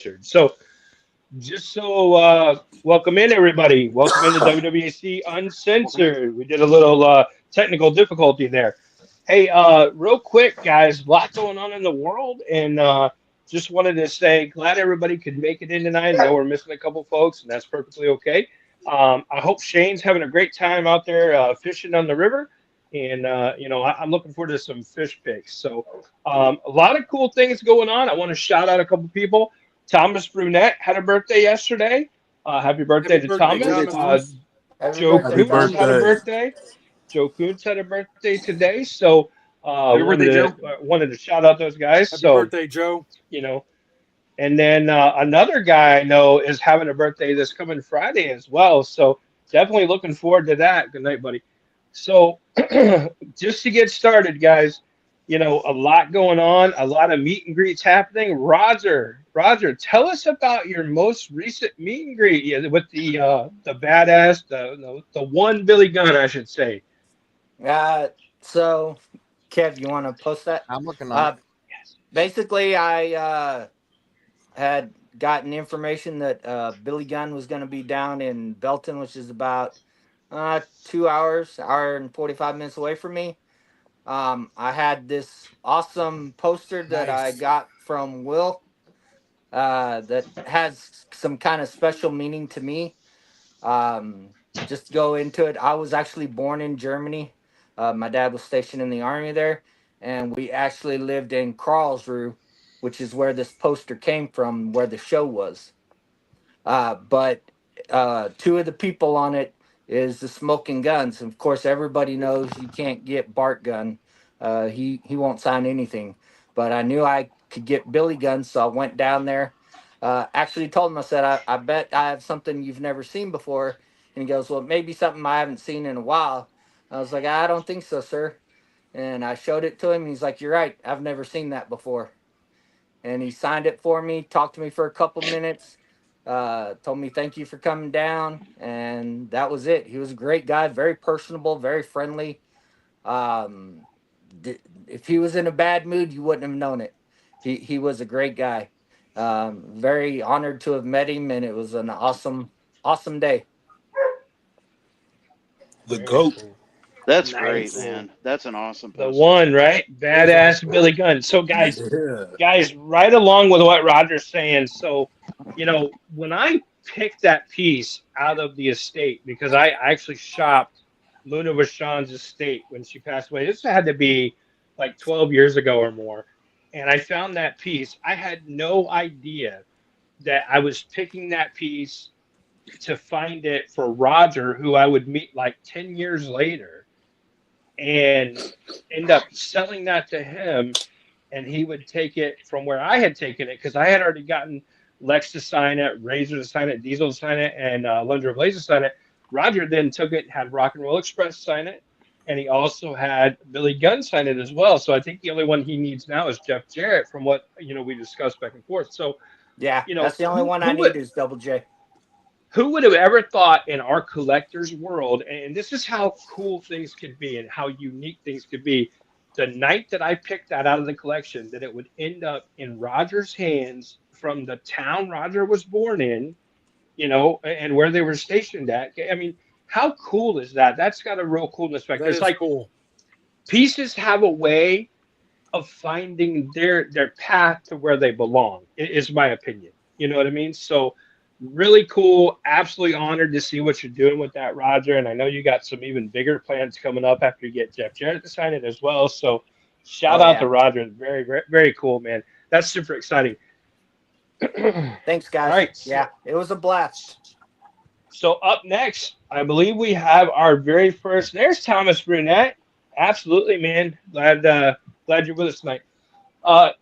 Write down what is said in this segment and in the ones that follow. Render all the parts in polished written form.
So, welcome in, everybody. Welcome into WWC Uncensored. We did a little technical difficulty there. Hey, real quick, guys, a lot going on in the world, and just wanted to say, glad everybody could make it in tonight. I know we're missing a couple folks, and that's perfectly okay. I hope Shane's having a great time out there fishing on the river, and I'm looking forward to some fish pics. So, a lot of cool things going on. I want to shout out a couple people. Thomas Brunette had a birthday yesterday. Happy birthday Happy to birthday, Thomas. Thomas. Happy Joe birthday, Happy Kuntz Thomas. had a birthday. birthday. Joe Kuntz had a birthday today. So Happy birthday, Joe. wanted to shout out those guys. Happy So birthday, Joe. you know, and then another guy I know is having a birthday this coming Friday as well. So definitely looking forward to that. Good night, buddy. So just to get started, guys, a lot going on, a lot of meet and greets happening. Roger, tell us about your most recent meet and greet with the badass, the one Billy Gunn, I should say. Uh, so, Kev, you want to post that? I'm looking on it. Uh, Basically, I had gotten information that Billy Gunn was going to be down in Belton, which is about 2 hours, hour and 45 minutes away from me. I had this awesome poster that I Nice. got from Will that has some kind of special meaning to me. Just to go into it, I was actually born in Germany. My dad was stationed in the army there, and we actually lived in Karlsruhe, which is where this poster came from, where the show was. But two of the people on it is the Smoking Guns. Of course, everybody knows you can't get Bart Gunn. He won't sign anything. But I knew I could get Billy Gunn, so I went down there. Actually told him, I said, I bet I have something you've never seen before. And he goes, well, maybe something I haven't seen in a while. I was like, I don't think so, sir. And I showed it to him. He's like, you're right. I've never seen that before. And he signed it for me, talked to me for a couple minutes, told me thank you for coming down. And that was it. He was a great guy, very personable, very friendly. Um, if he was in a bad mood, you wouldn't have known it. He was a great guy. Very honored to have met him, and it was an awesome day. The Very GOAT. cool. That's great, Nice. man. That's an awesome The poster. one, right? Badass Billy Gunn. So, Yeah. guys, right along with what Roger's saying. So, when I picked that piece out of the estate, because I actually shopped Luna Vachon's estate when she passed away. This had to be like 12 years ago or more. And I found that piece. I had no idea that I was picking that piece to find it for Roger, who I would meet like 10 years later, and end up selling that to him, and he would take it from where I had taken it because I had already gotten Lex to sign it, Razor to sign it, Diesel to sign it, and Lunder Blaze to sign it. Roger then took it, had Rock and Roll Express sign it, and he also had Billy Gunn sign it as well. So I think the only one he needs now is Jeff Jarrett, from what we discussed back and forth. So Yeah, that's the only one I who need is Double J. who would have ever thought in our collector's world, and this is how cool things could be and how unique things could be, the night that I picked that out of the collection, that it would end up in Roger's hands from the town Roger was born in, and where they were stationed at. I mean, how cool is that? That's got a real coolness factor. That It's is like cool. pieces have a way of finding their path to where they belong, is my opinion. You know what I mean? So really cool. Absolutely honored to see what you're doing with that, Roger. And I know you got some even bigger plans coming up after you get Jeff Jarrett to sign it as well. So shout Oh, out yeah. to Roger. Very, very, very cool, man. That's super exciting. All Thanks, guys. right. Yeah, it was a blast. So up next, I believe we have our very first. There's Thomas Brunette. Absolutely, man. Glad you're with us tonight.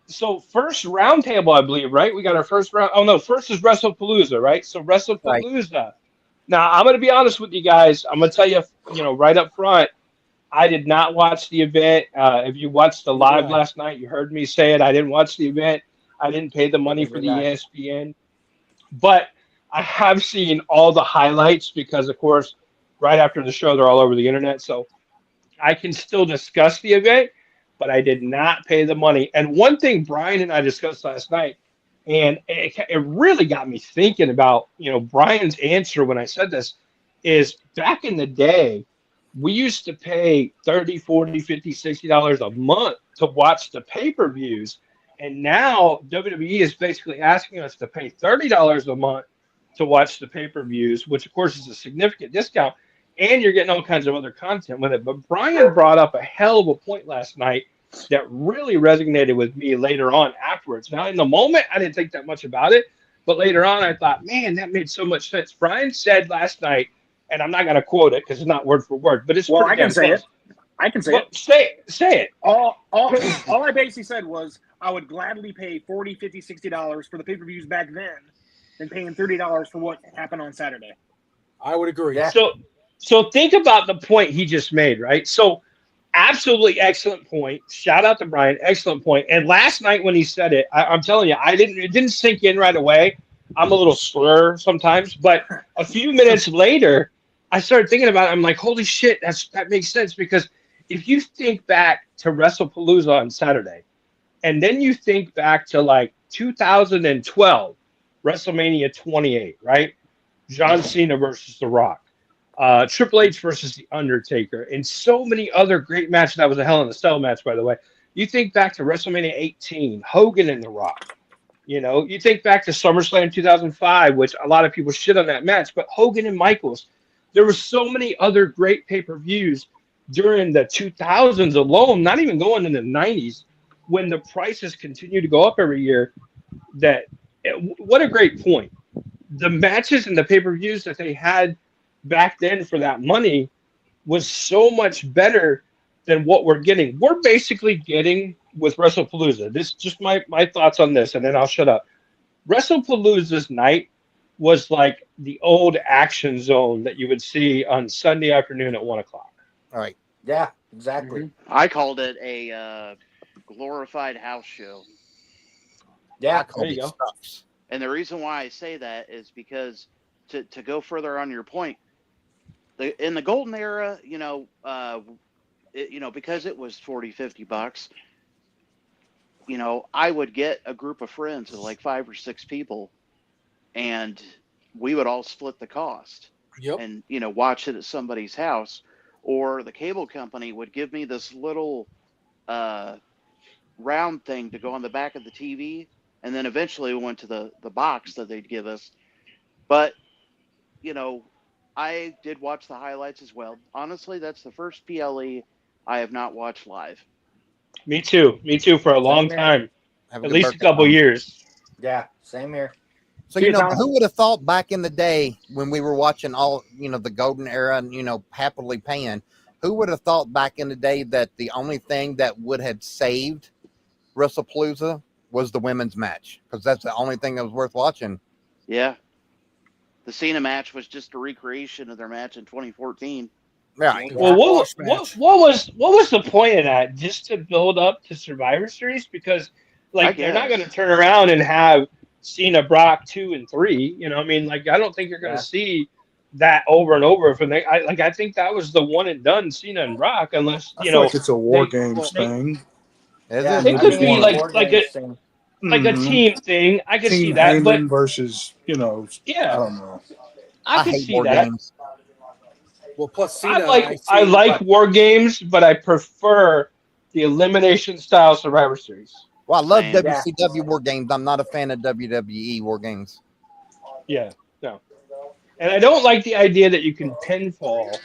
So first roundtable, I believe, right? We got our first round. Oh no, first is WrestlePalooza, right? So Right. WrestlePalooza. Now I'm gonna be honest with you guys. I'm gonna tell you, right up front, I did not watch the event. If you watched the Neither did live I. last night, you heard me say it. I didn't watch the event. I didn't pay the money Neither for did the I. ESPN, but I have seen all the highlights because, of course, right after the show, they're all over the internet. So I can still discuss the event, but I did not pay the money. And one thing Brian and I discussed last night, And it really got me thinking about, Brian's answer when I said this is back in the day, we used to pay 30, 40, 50, $60 a month to watch the pay-per-views. And now WWE is basically asking us to pay $30 a month to watch the pay-per-views, which of course is a significant discount. And you're getting all kinds of other content with it. But Brian brought up a hell of a point last night that really resonated with me later on afterwards. Now, in the moment, I didn't think that much about it, but later on, I thought, man, that made so much sense. Brian said last night, and I'm not going to quote it because it's not word for word, but it's pretty I can damn say close. it. I can say Well, it. say it. All I basically said was I would gladly pay $40, $50, $60 for the pay-per-views back then than paying $30 for what happened on Saturday. I would agree. Yeah. So think about the point he just made, right? So absolutely excellent point. Shout out to Brian. Excellent point. And last night when he said it, I'm telling you, it didn't sink in right away. I'm a little slur sometimes, but a few minutes later, I started thinking about it. I'm like, holy shit, that makes sense, because if you think back to WrestlePalooza on Saturday, and then you think back to like 2012, WrestleMania 28, right? John Cena versus The Rock. Triple H versus The Undertaker, and so many other great matches. That was a Hell in a Cell match, by the way. You think back to WrestleMania 18, Hogan and The Rock. You think back to SummerSlam 2005, which a lot of people shit on that match, but Hogan and Michaels. There were so many other great pay-per-views during the 2000s alone, not even going into the 90s, when the prices continue to go up every year. What a great point. The matches and the pay-per-views that they had back then for that money was so much better than what we're getting. We're basically getting with WrestlePalooza. This just my thoughts on this, and then I'll shut up. WrestlePalooza's night was like the old Action Zone that you would see on Sunday afternoon at 1:00. All right. Yeah, exactly. Mm-hmm. I called it a glorified house show. Yeah. There you go. And the reason why I say that is because to go further on your point, in the golden era, because it was $40, $50, I would get a group of friends of like 5 or 6 people, and we would all split the cost. Yep. And watch it at somebody's house, or the cable company would give me this little round thing to go on the back of the TV, and then eventually we went to the box that they'd give us. But I did watch the highlights as well. Honestly, that's the first PLE I have not watched live. Me too for a long time, Have at least a couple years. Yeah, same here. So, who would have thought back in the day when we were watching all, the golden era and, happily paying, who would have thought back in the day that the only thing that would have saved WrestlePalooza was the women's match? Because that's the only thing that was worth watching. Yeah. The Cena match was just a recreation of their match in 2014. Right. Well, what was the point of that? Just to build up to Survivor Series? Because they're not going to turn around and have Cena, Brock 2 and 3. I don't think you're going to see that over and over. I think that was the one and done, Cena and Brock, unless I feel like it's a War Games thing. It could be like a team thing. I could see that, but versus I don't know. I could hate see War that. Games. Well, plus Cena, I like War Games, but I prefer the elimination style Survivor Series. Well, I love Man. WCW War Games. I'm not a fan of WWE War Games. Yeah, no. And I don't like the idea that you can pinfall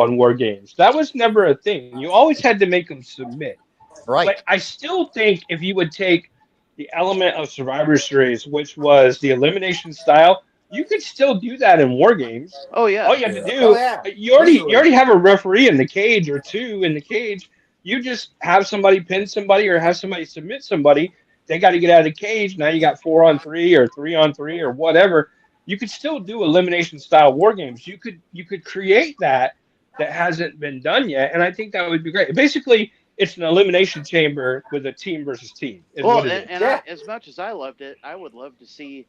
in War Games. That was never a thing. You always had to make them submit. Right. But I still think if you would take the element of Survivor Series, which was the elimination style, you could still do that in War Games. Oh yeah. All you have to do, you already have a referee in the cage or 2 in the cage. You just have somebody pin somebody or have somebody submit somebody. They got to get out of the cage. Now you got 4-on-3 or 3-on-3 or whatever. You could still do elimination style War Games. You could create that hasn't been done yet, and I think that would be great. Basically, it's an elimination chamber with a team versus team. As much as I loved it, I would love to see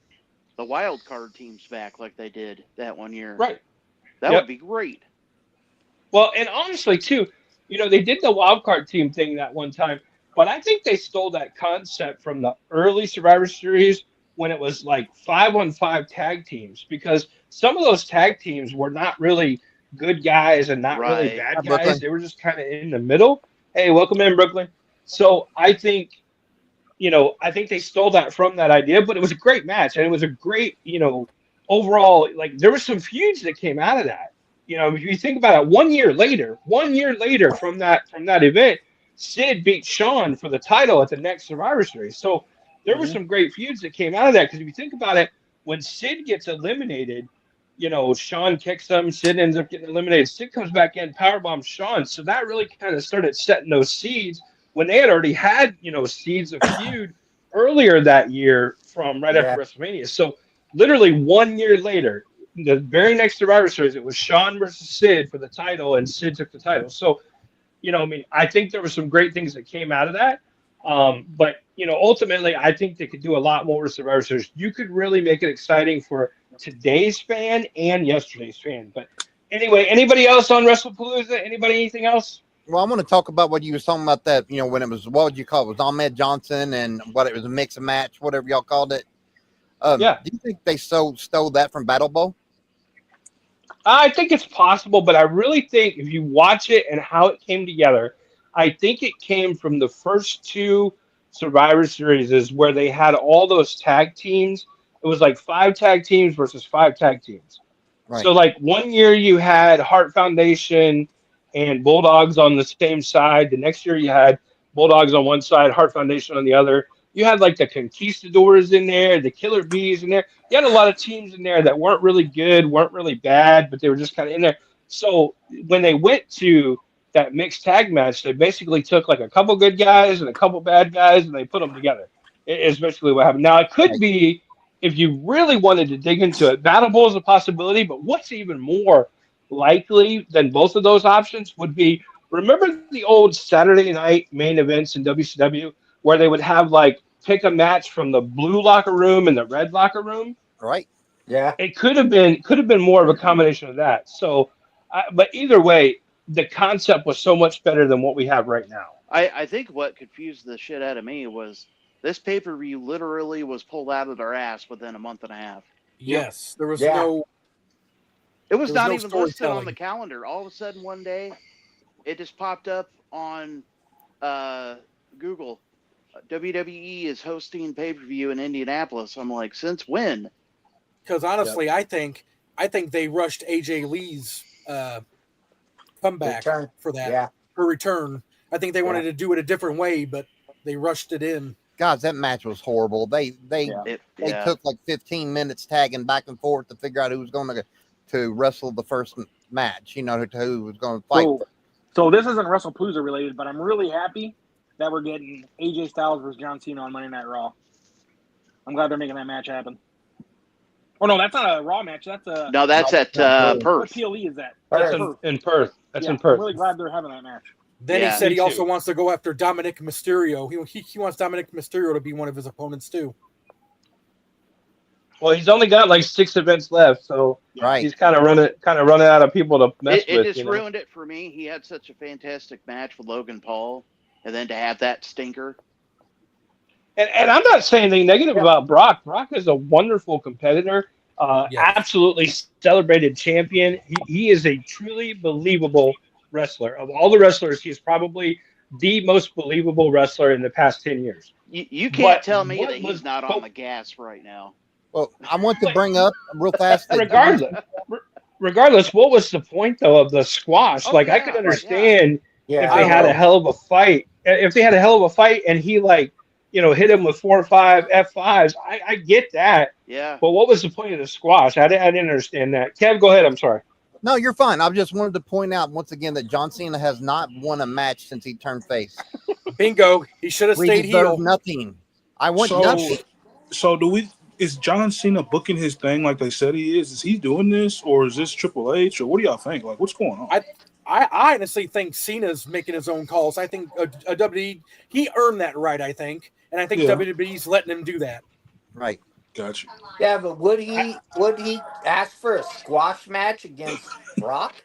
the wild card teams back like they did that one year. Right. That would be great. Well, and honestly, too, they did the wild card team thing that one time. But I think they stole that concept from the early Survivor Series when it was like 5-on-5 tag teams, because some of those tag teams were not really good guys and not really Right. bad guys. Brooklyn. They were just kind of in the middle. Hey, welcome in, Brooklyn. So I think, I think they stole that from that idea, but it was a great match and it was a great, overall, like there were some feuds that came out of that. If you think about it, 1 year later from that event, Sid beat Shawn for the title at the next Survivor Series. So there were some great feuds that came out of that, because if you think about it, when Sid gets eliminated, Shawn kicks him, Sid ends up getting eliminated. Sid comes back in, powerbombs Shawn. So that really kind of started setting those seeds when they had already had, seeds of feud earlier that year from right after Yeah. WrestleMania. So literally 1 year later, the very next Survivor Series, it was Shawn versus Sid for the title, and Sid took the title. So, I think there were some great things that came out of that. But, ultimately, I think they could do a lot more with Survivor Series. You could really make it exciting for today's fan and yesterday's fan. But anyway, anybody else on WrestlePalooza? Anybody, anything else? Well, I want to talk about what you were talking about, that, when it was, what would you call it? It was Ahmed Johnson, and what it was, a mix and match, whatever y'all called it. Yeah. Do you think they stole that from Battle Bowl? I think it's possible, but I really think if you watch it and how it came together, I think it came from the first two Survivor Series where they had all those tag teams. It was like 5 tag teams versus 5 tag teams. Right. So like 1 year you had Heart Foundation and Bulldogs on the same side. The next year you had Bulldogs on one side, Heart Foundation on the other. You had like the Conquistadors in there, the Killer Bees in there. You had a lot of teams in there that weren't really good, weren't really bad, but they were just kind of in there. So when they went to that mixed tag match, they basically took like a couple good guys and a couple bad guys and they put them together. Is basically what happened. Now it could be, if you really wanted to dig into it, Battle Bowl is a possibility, but what's even more likely than both of those options would be, remember the old Saturday night main events in WCW where they would have like pick a match from the blue locker room and the red locker room? Right. Yeah. It could have been more of a combination of that. So, but either way, the concept was so much better than what we have right now. I think what confused the shit out of me was this pay-per-view literally was pulled out of their ass within a month and a half. Yes, there was Yeah. no. It was There was not no even listed on storytelling. the calendar. All of a sudden, one day, it just popped up on Google. WWE is hosting pay-per-view in Indianapolis. I'm like, since when? Because honestly, I think they rushed AJ Lee's comeback Return. for that. Yeah. Her return. I think they wanted to do it a different way, but they rushed it in. Guys, that match was horrible. They Yeah. took like 15 minutes tagging back and forth to figure out who was going to wrestle the first match. Who was going to fight. So this isn't WrestlePalooza related, but I'm really happy that we're getting AJ Styles versus John Cena on Monday Night Raw. I'm glad they're making that match happen. Oh no, that's not a Raw match. That's a at What Perth. PLE is that? That's in Perth. That's in Perth. I'm really glad they're having that match. Then Yeah, he said me he also too. wants to go after Dominic Mysterio. He wants Dominic Mysterio to be one of his opponents too. Well, he's only got like 6 events left, so Right. he's kind of running out of people to mess It with. just ruined it for me. He had such a fantastic match with Logan Paul, and then to have that stinker. And I'm not saying anything negative about Brock. Brock is a wonderful competitor, absolutely celebrated champion. He is a truly believable wrestler. Of all the wrestlers, he's probably the most believable wrestler in the past 10 years. You can't But tell me what that he's was- not on the gas right now. Well, I want to bring up real fast that Regardless, what was the point though of the squash? Oh, like I yeah, could right, understand Yeah. if they had a hell of a fight. If they had a hell of a fight and he hit him with 4 or 5 F5s, I get that. Yeah. But what was the point of the squash? I didn't understand that. Kev, go ahead. I'm sorry. No, you're fine. I just wanted to point out once again that John Cena has not won a match since he turned face. Bingo. He should have We stayed heel. deserve nothing. I want nothing. So is John Cena booking his thing like they said he is? Is he doing this, or is this Triple H, or what do y'all think? Like, what's going on? I honestly think Cena's making his own calls. I think a WWE, he earned that right, I think. And I think WWE's letting him do that. Right. Gotcha. Yeah, but would he ask for a squash match against Brock?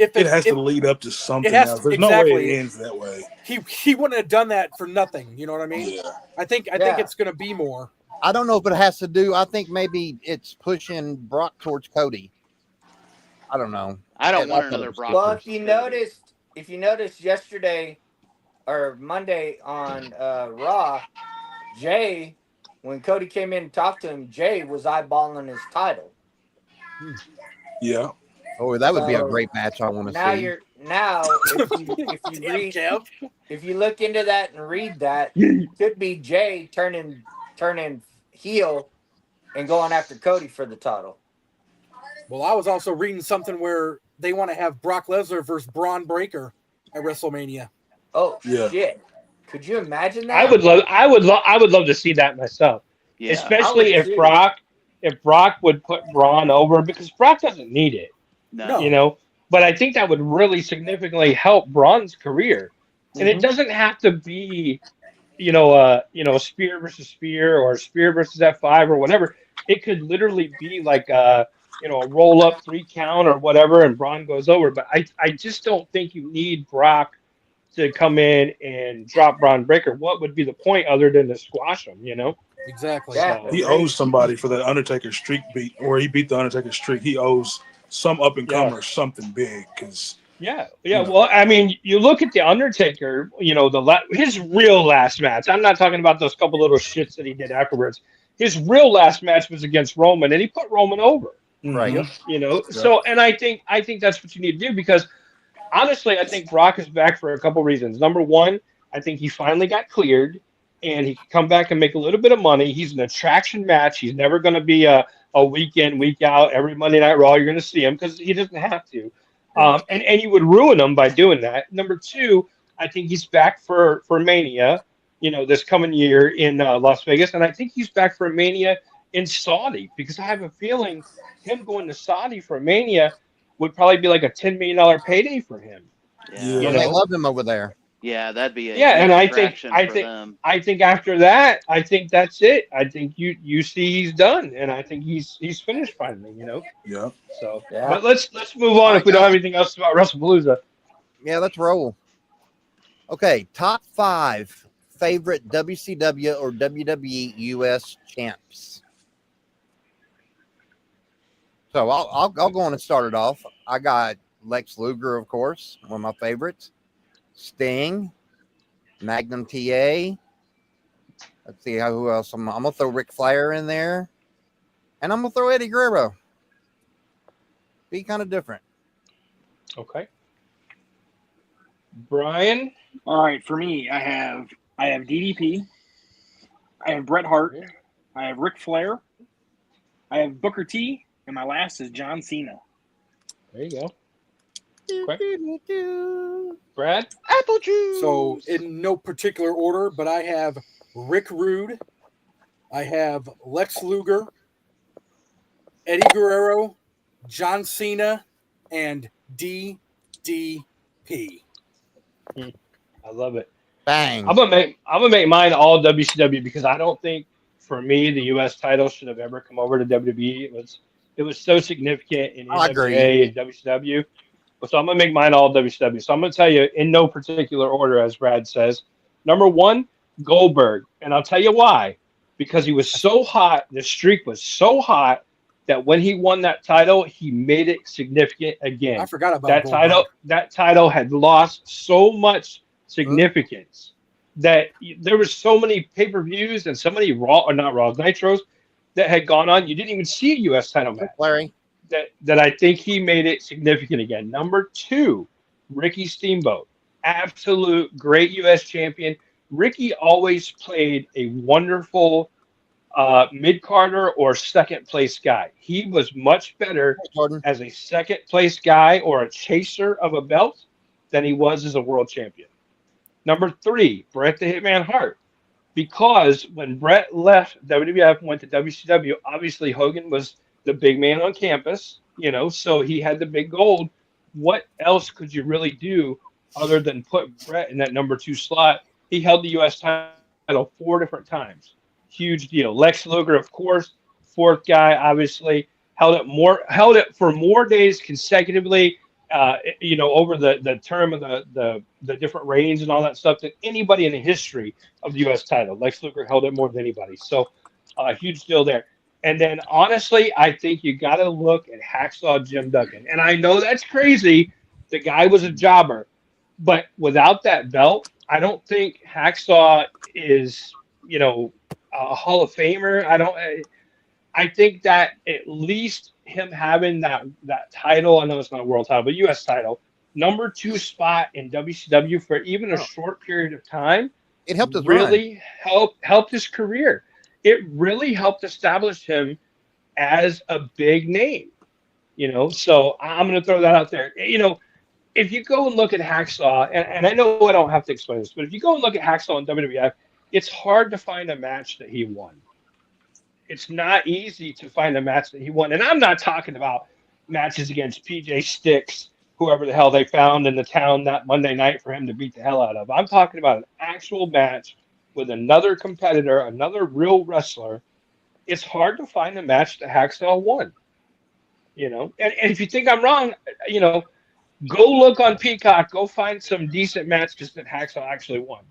it has to lead up to something has else. to- There's no way exactly. it ends that way. He wouldn't have done that for nothing. You know what I mean? Yeah. I think Yeah. it's going to be more. I don't know if it has to do. I think maybe it's pushing Brock towards Cody. I don't know. I don't And want I thought it another was Brock. Well, versus Cody. if you noticed yesterday or Monday on Raw, Jay, when Cody came in and talked to him, Jay was eyeballing his title. Yeah. Oh, that would be a So, great match. I want to Now see. if you Damn, read Kev. if you look into that and read that, could be Jay turning heel and going after Cody for the title. Well, I was also reading something where they want to have Brock Lesnar versus Braun Breaker at WrestleMania. Oh Yeah. shit! Could you imagine that? I would love to see that myself. Yeah. Especially I would if too. Brock would put Braun over, because Brock doesn't need it, No. you know. But I think that would really significantly help Braun's career, and it doesn't have to be, Spear versus Spear or Spear versus F5 or whatever. It could literally be like a roll up 3 count or whatever, and Braun goes over. But I just don't think you need Brock to come in and drop Braun Breaker. What would be the point other than to squash him? Exactly. Yeah, So, He owes somebody for the Undertaker streak beat, where he beat the Undertaker streak. He owes some up and comer something big, because Yeah. You know. Well, I mean, you look at the Undertaker. His real last match. I'm not talking about those couple little shits that he did afterwards. His real last match was against Roman, and he put Roman over. Right. Mhm. So, and I think that's what you need to do, because honestly, I think Brock is back for a couple reasons. Number one, I think he finally got cleared, and he can come back and make a little bit of money. He's an attraction match. He's never going to be a week in, week out, every Monday Night Raw. You're going to see him, because he doesn't have to. And you would ruin him by doing that. Number two, I think he's back for Mania, this coming year in Las Vegas, and I think he's back for Mania in Saudi, because I have a feeling him going to Saudi for Mania would probably be like a $10 million payday for him. Yeah. Well, they love him over there. Yeah, that'd be a Yeah, huge and attraction for them. I think after that, I think that's it. I think you see he's done, and I think he's finished finally. Yeah. So, Yeah. but let's move on if we don't have anything else about WrestlePalooza. Yeah, let's roll. Okay, top 5 favorite WCW or WWE US champs. So I'll go on and start it off. I got Lex Luger, of course, one of my favorites. Sting, Magnum TA. Let's see who else. I'm gonna throw Ric Flair in there, and I'm gonna throw Eddie Guerrero. Be kind of different. Okay. Brian. All right, for me, I have DDP, I have Bret Hart, I have Ric Flair, I have Booker T, and my last is John Cena. There you go. Okay. Brad. Apple juice. So in no particular order, but I have Rick Rude, I have Lex Luger, Eddie Guerrero, John Cena, and DDP. I love it. Bang. I'm gonna make mine all WCW, because I don't think, for me, the U.S. title should have ever come over to WWE. It was so significant in I agree. NWA and WCW. So I'm gonna make mine all WCW. So I'm gonna tell you in no particular order, as Brad says. Number 1, Goldberg, and I'll tell you why. Because he was so hot, the streak was so hot, that when he won that title, he made it significant again. I forgot about that Goldberg. title. That title had lost so much significance that there was so many pay-per-views and so many Nitros that had gone on. You didn't even see a U.S. title match. Larry. That I think he made it significant again. Number 2, Ricky Steamboat, absolute great U.S. champion. Ricky always played a wonderful mid-carder or second place guy. He was much better as a second place guy or a chaser of a belt than he was as a world champion. Number 3, Bret the Hitman Hart. Because when Bret left WWF and went to WCW, obviously Hogan was the big man on campus, so he had the big gold. What else could you really do other than put Bret in that number 2 slot? He held the U.S. title 4 different times. Huge deal. Lex Luger, of course, 4th guy, obviously held it for more days consecutively over the term of the different reigns and all that stuff than anybody in the history of the U.S. title. Lex Luger held it more than anybody. So a huge deal there. And then honestly, I think you got to look at Hacksaw Jim Duggan. And I know that's crazy. The guy was a jobber, but without that belt, I don't think Hacksaw is, a Hall of Famer. I think that at least him having that title, I know it's not a world title, but U.S. title, number 2 spot in WCW for even a short period of time, It helped his run. really helped his career. It really helped establish him as a big name. So I'm going to throw that out there. If you go and look at Hacksaw, and I know I don't have to explain this, but if you go and look at Hacksaw in WWF, it's hard to find a match that he won. It's not easy to find a match that he won. And I'm not talking about matches against PJ Sticks, whoever the hell they found in the town that Monday night for him to beat the hell out of. I'm talking about an actual match with another competitor, another real wrestler. It's hard to find a match that Hacksaw won. And if you think I'm wrong, go look on Peacock, go find some decent matches that Hacksaw actually won.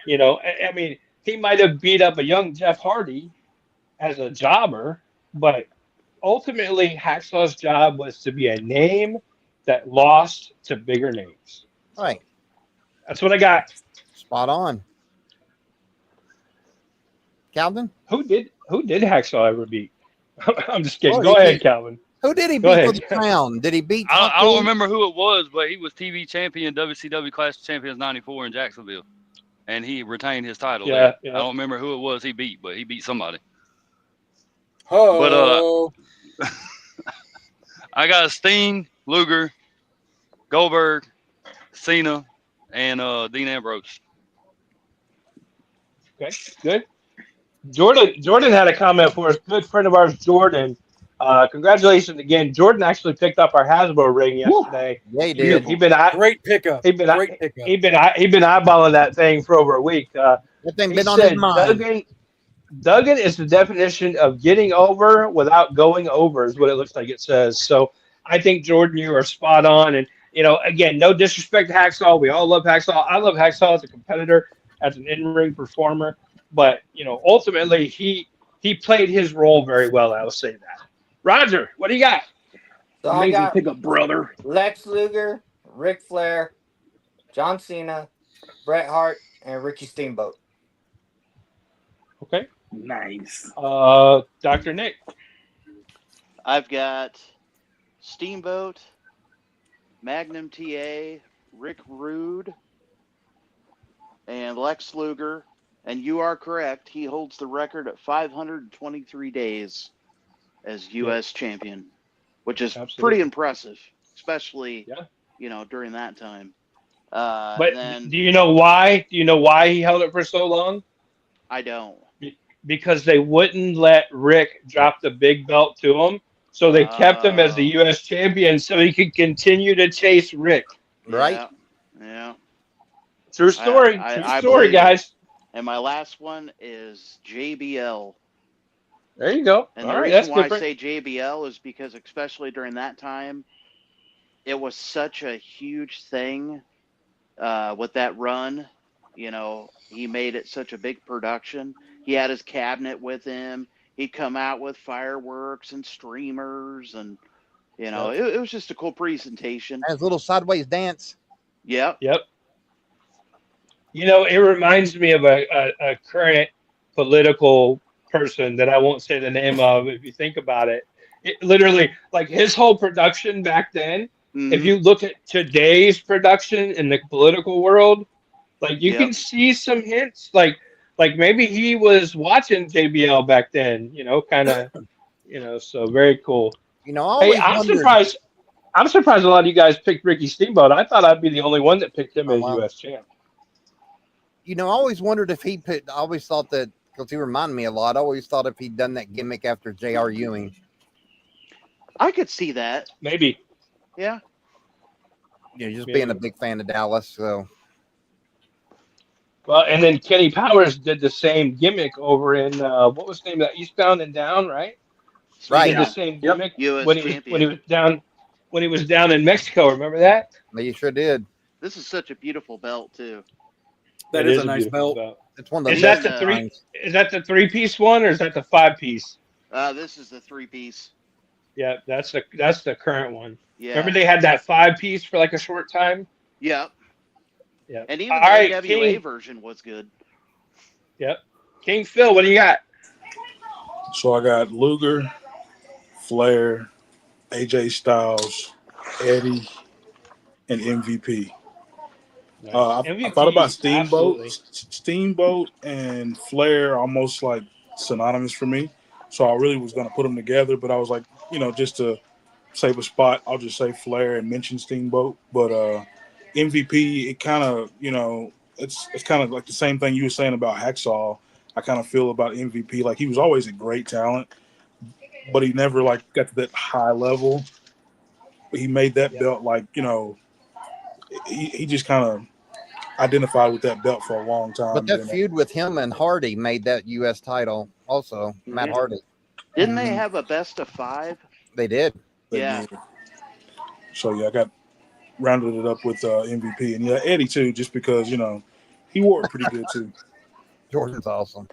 I mean, he might have beat up a young Jeff Hardy as a jobber, but ultimately Hacksaw's job was to be a name that lost to bigger names. Right. That's what I got. Spot on. Calvin? Who did Hacksaw ever beat? I'm just kidding. Oh, Go ahead, Calvin. Who did he Go beat ahead. for the crown? Did he beat? I don't remember who it was, but he was TV champion, WCW Class of Champions '94 in Jacksonville, and he retained his title. Yeah. I don't remember who it was he beat, but he beat somebody. Oh, But I got Steen, Luger, Goldberg, Cena, and Dean Ambrose. Okay, good. Jordan had a comment for us. Good friend of ours, Jordan. Congratulations again. Jordan actually picked up our Hasbro ring yesterday. Yeah, he did. He'd been great pickup. He'd been Great pickup. he'd been eyeballing that thing for over a week. That thing He been on his said mind. Duggan is the definition of getting over without going over, is what it looks like it says. So I think, Jordan, you are spot on. And, again, no disrespect to Hacksaw. We all love Hacksaw. I love Hacksaw as a competitor, as an in-ring performer. But, ultimately, he played his role very well. I will say that. Roger, what do you got? So I Amazing got pickup, brother. Lex Luger, Ric Flair, John Cena, Bret Hart, and Ricky Steamboat. Okay. Nice. Dr. Nick. I've got Steamboat, Magnum TA, Rick Rude, and Lex Luger. And you are correct. He holds the record at 523 days as U.S. champion, which is pretty impressive, especially, during that time. But do you know why? Do you know why he held it for so long? I don't. Because they wouldn't let Rick drop the big belt to him. So they kept him as the U.S. champion so he could continue to chase Rick. Right? Yeah. True story. True story, guys. And my last one is JBL. There you go. And the reason why I say JBL is because, especially during that time, it was such a huge thing with that run. He made it such a big production. He had his cabinet with him. He'd come out with fireworks and streamers, and it was just a cool presentation. His little sideways dance. Yep. It reminds me of a current political person that I won't say the name of. If you think about it, literally, like his whole production back then. Mm-hmm. If you look at today's production in the political world, like you can see some hints, like maybe he was watching JBL back then, kind of, so very cool. I'm surprised a lot of you guys picked Ricky Steamboat. I thought I'd be the only one that picked him as U.S. champ. I always wondered if I always thought that, because he reminded me a lot. I always thought if he'd done that gimmick after J.R. Ewing. I could see that. Maybe. Yeah. Just being a big fan of Dallas, so. Well, and then Kenny Powers did the same gimmick over in what was the name of that? Eastbound and Down, right? Right. He did the same gimmick when he was when he was down in Mexico. Remember that? You sure did. This is such a beautiful belt too. That It is a nice beautiful belt. It's one of the Is that Even, the three? designs. Is that the 3-piece one, or is that the 5-piece? This is the 3-piece. Yeah, that's the current one. Yeah. Remember they had that 5-piece for like a short time. Yep. Yeah. And even All the right, NWA King. version was good. Yep. King Phil, what do you got? So I got Luger, Flair, AJ Styles, Eddie, and MVP. I thought about MVP, Steamboat. absolutely. Steamboat and Flair are almost like synonymous for me. So I really was going to put them together, but I was like, just to save a spot, I'll just say Flair and mention Steamboat. But MVP, it kind of, it's kind of like the same thing you were saying about Hacksaw. I kind of feel about MVP. Like, he was always a great talent, but he never like got to that high level. But he made that belt like, he just kind of identified with that belt for a long time. But that feud with him and Hardy made that U.S. title also. Matt Hardy. Didn't they have a best of 5? They did. Yeah. So yeah, I got rounded it up with MVP, and yeah, Eddie too, just because he wore it pretty good too. Jordan's awesome.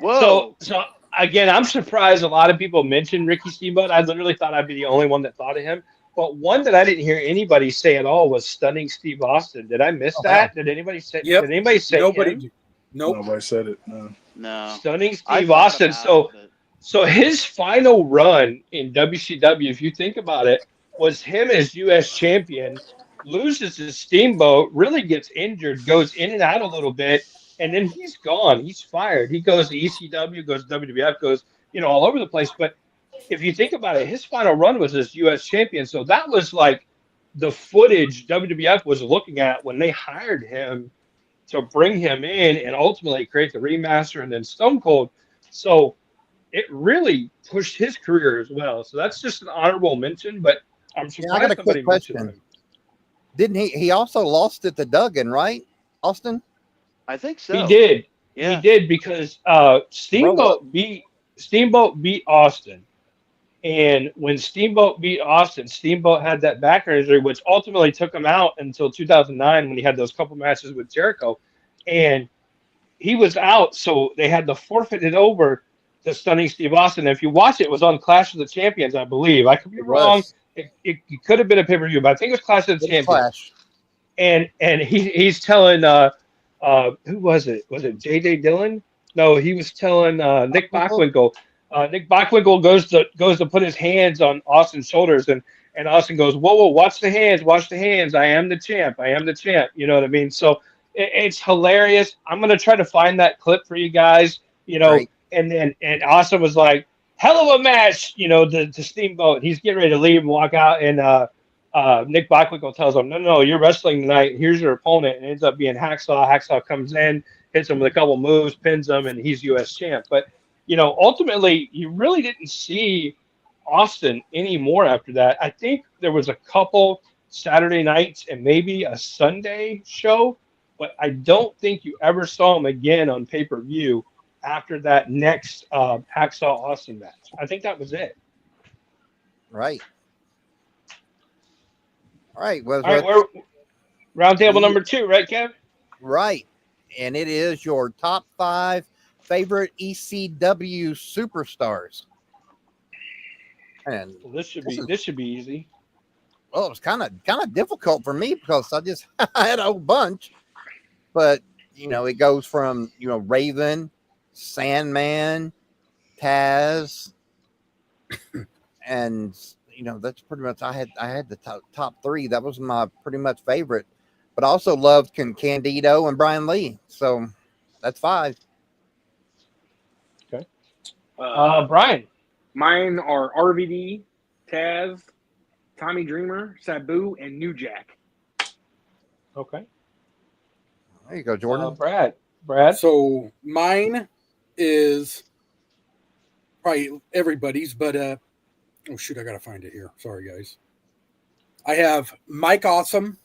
Whoa. So again, I'm surprised a lot of people mentioned Ricky Steamboat. I literally thought I'd be the only one that thought of him. But one that I didn't hear anybody say at all was Stunning Steve Austin. Did I miss that? Did anybody say? Yep. Did anybody say Nobody. him? Nope. Nobody said it. No. No. Stunning I Steve thought Austin. about it, So his final run in WCW, if you think about it, was him as U.S. champion, loses his Steamboat, really gets injured, goes in and out a little bit, and then he's gone. He's fired. He goes to ECW, goes to WWF, goes all over the place. But if you think about it, his final run was as U.S. champion. So that was like the footage WWF was looking at when they hired him to bring him in and ultimately create the remaster and then Stone Cold. So it really pushed his career as well. So that's just an honorable mention, but I'm surprised I got a somebody quick mentioned question. him. Didn't he? He also lost at the Duggan, right? Austin? I think so. He did. Yeah. He did because Steamboat beat Austin. And when Steamboat beat Austin, Steamboat had that back injury, which ultimately took him out until 2009 when he had those couple matches with Jericho. And he was out, so they had to forfeit it over to Stunning Steve Austin. And if you watch it, it was on Clash of the Champions, I believe. I could be wrong. It could have been a pay-per-view, but I think it was Clash of the Champions. Clash. And he's telling who was it? Was it J.J. Dillon? No, he was telling Nick Bockwinkel. Nick Bockwinkel goes to put his hands on Austin's shoulders, and Austin goes, "Whoa, watch the hands! I am the champ! I am the champ!" You know what I mean? So it's hilarious. I'm gonna try to find that clip for you guys. Great. And Austin was like, "Hell of a match!" To Steamboat. He's getting ready to leave and walk out, and Nick Bockwinkel tells him, no, you're wrestling tonight. Here's your opponent. And it ends up being Hacksaw. Hacksaw comes in, hits him with a couple moves, pins him, and he's U.S. champ. But, ultimately, you really didn't see Austin anymore after that. I think there was a couple Saturday nights and maybe a Sunday show, but I don't think you ever saw him again on pay-per-view after that next Hacksaw Austin match. I think that was it. Right. All right. Well, All right, we're roundtable number 2, right, Kev? Right. And it is your top 5 favorite ECW superstars. And This should be easy. Well, it was kind of difficult for me because I had a whole bunch. But, it goes from, Raven, Sandman, Taz, and that's pretty much I had the top 3. That was my pretty much favorite. But I also loved Candido and Brian Lee. So that's 5. Okay. Brian. Mine are RVD, Taz, Tommy Dreamer, Sabu, and New Jack. Okay. There you go, Jordan. Brad. So mine is probably everybody's, but oh shoot, I gotta find it here. Sorry, guys. I have Mike Awesome,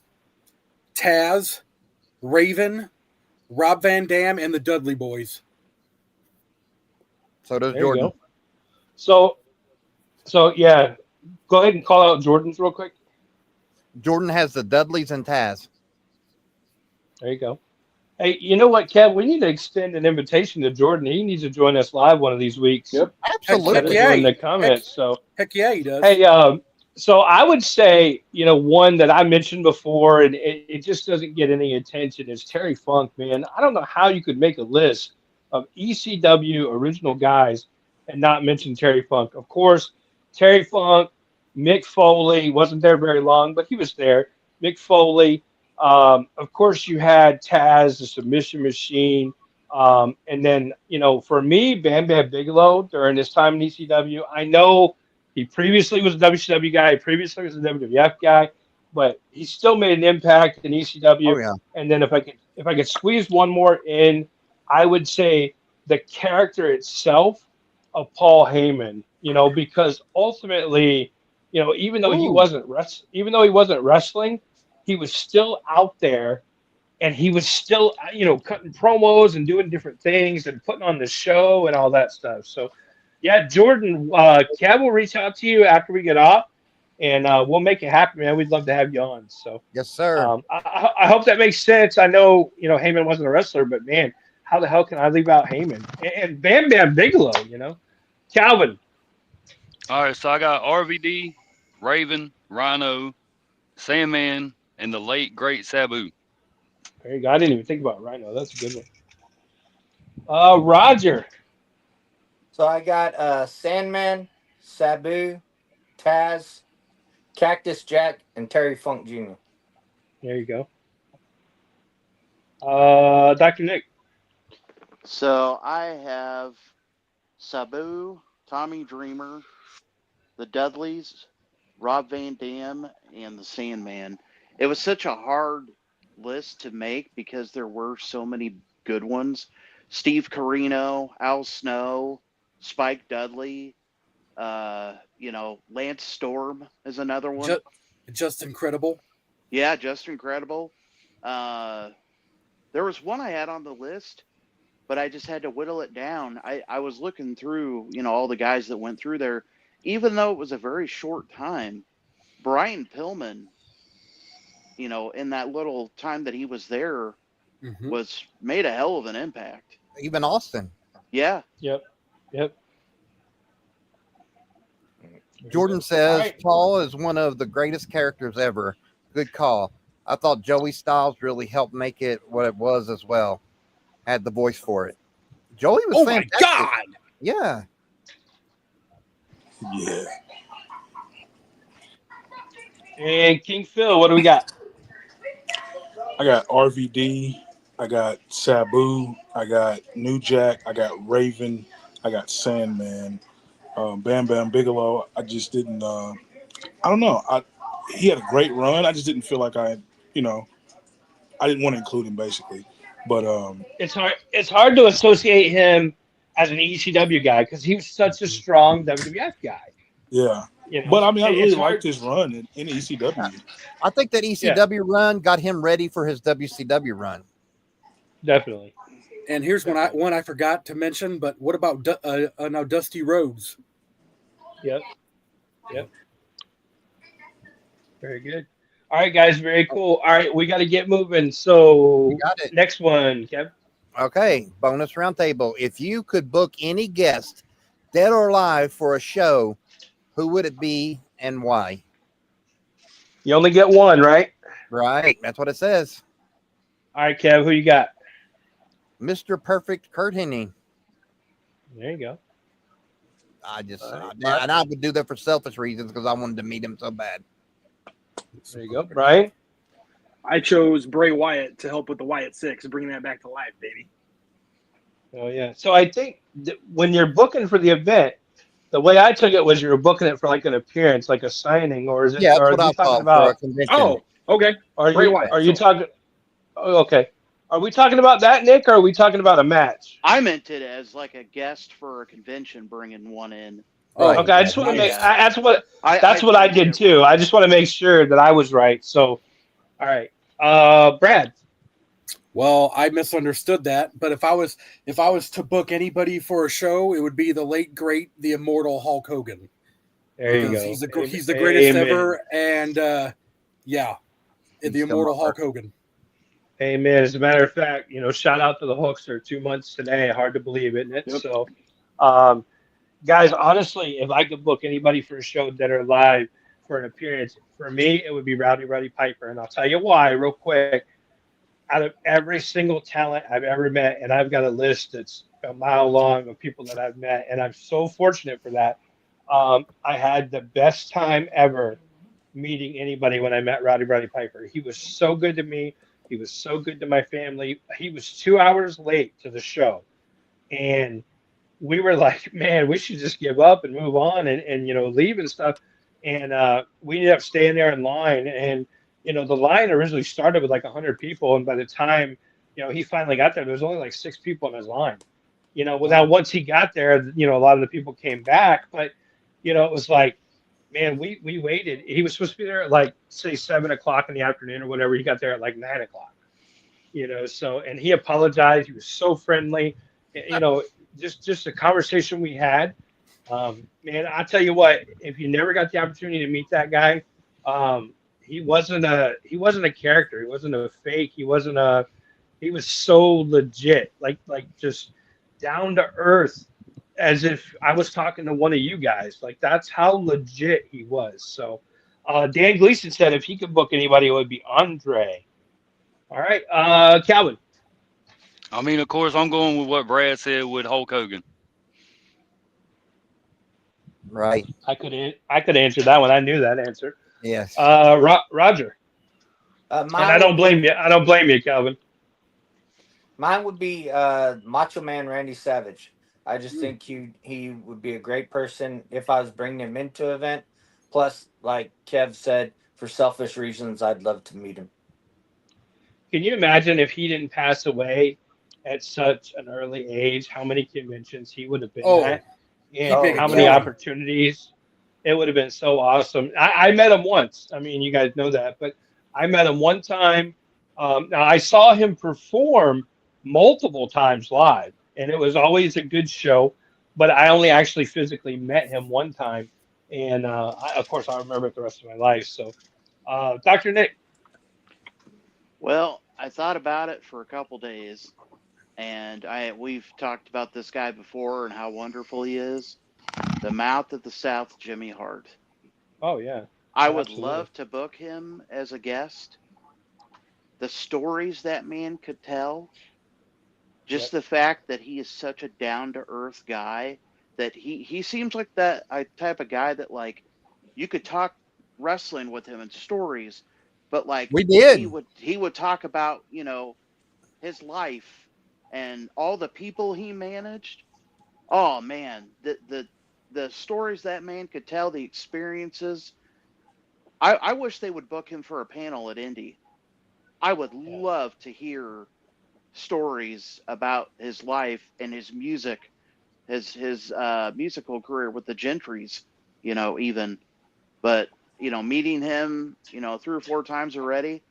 Taz, Raven, Rob Van Dam, and the Dudley Boys. So does There Jordan. you go. So So yeah, go ahead and call out Jordan's real quick. Jordan has the Dudleys and Taz. There you go. Hey, you know what, Kev? We need to extend an invitation to Jordan. He needs to join us live one of these weeks. Yep. Instead of Absolutely. doing the comments. So Heck yeah, he does. hey, so I would say, one that I mentioned before, and it just doesn't get any attention is Terry Funk, man. I don't know how you could make a list of ECW original guys and not mention Terry Funk. Of course, Terry Funk, Mick Foley wasn't there very long, but he was there. Mick Foley. Of course, you had Taz, the submission machine. And then, for me, Bam Bam Bigelow during his time in ECW, I know he previously was a WCW guy. He previously was a WWF guy, but he still made an impact in Oh ECW. yeah. And then if I could squeeze one more in, I would say the character itself of Paul Heyman. Because ultimately, Ooh. even though he wasn't wrestling, he was still out there and he was still cutting promos and doing different things and putting on the show and all that stuff. So yeah, Jordan, Kev will reach out to you after we get off, and we'll make it happen, man. We'd love to have you on. So Yes, sir. I hope that makes sense. I know Heyman wasn't a wrestler, but man, how the hell can I leave out Heyman and Bam Bam Bigelow? Calvin. All right, so I got RVD, Raven, Rhino, Sandman, and the late great Sabu. There you go. I didn't even think about Rhino. That's a good one. Roger. So I got Sandman, Sabu, Taz, Cactus Jack, and Terry Funk Jr. There you go. Dr. Nick. So I have Sabu, Tommy Dreamer, the Dudleys, Rob Van Dam, and the Sandman. It was such a hard list to make because there were so many good ones. Steve Carino, Al Snow, Spike Dudley, Lance Storm is another one. Just incredible. Yeah, just incredible. There was one I had on the list, but I just had to whittle it down. I was looking through, all the guys that went through there, even though it was a very short time. Brian Pillman, in that little time that he was there, was made a hell of an impact. Even Austin. Yeah. Yep. Jordan says right. Paul is one of the greatest characters ever. Good call. I thought Joey Styles really helped make it what it was as well. Had the voice for it. Joey was fantastic. My God. Yeah. Yeah. And King Phil, what do we got? I got RVD. I got Sabu. I got New Jack. I got Raven. I got Sandman. Bam Bam Bigelow. I just didn't. I don't know. He had a great run. I just didn't feel like I didn't want to include him basically. But It's hard. It's hard to associate him as an ECW guy because he was such a strong WWF guy. yeah. But I mean, I really it's liked hard. his run in ECW. I think that ECW run got him ready for his WCW run. Definitely. And here's one I forgot to mention, but what about now Dusty Rhodes? Yep. Very good. All right, guys. Very cool. All right, we got to get moving. So Got it. next one, Kev. Okay, bonus roundtable. If you could book any guest, dead or alive, for a show, who would it be and why? You only get one, right? Right, that's what it says. All right, Kev. Who you got? Mr. Perfect Kurt Hennig. There you go. And I would do that for selfish reasons because I wanted to meet him so bad. There you go, Brian. I chose Bray Wyatt to help with the Wyatt Six, bring that back to life, baby. Oh yeah. So I think when you're booking for the event, the way I took it was you were booking it for like an appearance, like a signing, or is it? Yeah, that's or what are I you talking thought about? for a convention. Oh, okay. Bray Wyatt. Are you talking? Oh, okay. Are we talking about that, Nick, or are we talking about a match? I meant it as like a guest for a convention, bringing one in. Right. Okay, I just want to make. Yeah. That's what I did too. I just want to make sure that I was right. So, all right, Brad. Well, I misunderstood that, but if I was to book anybody for a show, it would be the late great, the immortal Hulk Hogan. There you because go. he's the greatest Amen. ever, and yeah, He's the still immortal my Hulk Hogan. Amen. As a matter of fact, shout out to the Hulkster. 2 months today. Hard to believe, isn't it? Yep. So, um, guys, honestly, if I could book anybody for a show dead or alive for an appearance, for me, it would be Rowdy Piper. And I'll tell you why, real quick. Out of every single talent I've ever met, and I've got a list that's a mile long of people that I've met, and I'm so fortunate for that. I had the best time ever meeting anybody when I met Rowdy Piper. He was so good to me. He was so good to my family. He was 2 hours late to the show, and we were like, man, we should just give up and move on and leave and stuff. And we ended up staying there in line. And the line originally started with like 100 people, and by the time he finally got there was only like 6 people in his line. Well, now once he got there, a lot of the people came back, but it was like, man, we waited. He was supposed to be there at like say 7 o'clock in the afternoon or whatever. He got there at like 9 o'clock. So, and he apologized. He was so friendly. Just the conversation we had. Man, I'll tell you what, if you never got the opportunity to meet that guy, he wasn't a character. He wasn't a fake. He was so legit, like just down to earth, as if I was talking to one of you guys. Like that's how legit he was. So, Dan Gleason said if he could book anybody, it would be Andre. All right, Calvin. I mean, of course, I'm going with what Brad said with Hulk Hogan. right. I could answer that one. I knew that answer. Yes. Roger. And I Mine don't would blame be you. I don't blame you, Calvin. Macho Man Randy Savage. I just think he would be a great person if I was bringing him into an event. Plus, like Kev said, for selfish reasons, I'd love to meet him. Can you imagine if he didn't pass away at such an early age? How many conventions he would have been Oh, at, and he'd make Oh a how many yeah. killing. opportunities? It would have been so awesome. I met him once. I mean, you guys know that, but I met him one time. Now I saw him perform multiple times live, and it was always a good show. But I only actually physically met him one time, and of course I'll remember it the rest of my life. So, Dr. Nick. Well, I thought about it for a couple days, and we've talked about this guy before and how wonderful he is. The Mouth of the South, Jimmy Hart. Oh yeah, I would absolutely. love to book him as a guest. The stories that man could tell, just Yep. the fact that he is such a down to earth guy, that he seems like that type of guy that like you could talk wrestling with him and stories, but like We did. he would talk about his life and all the people he managed. Oh man, the stories that man could tell, the experiences. I wish they would book him for a panel at Indy. I would Yeah. love to hear stories about his life and his music, his musical career with the Gentrys, even. But meeting him, 3 or 4 times already,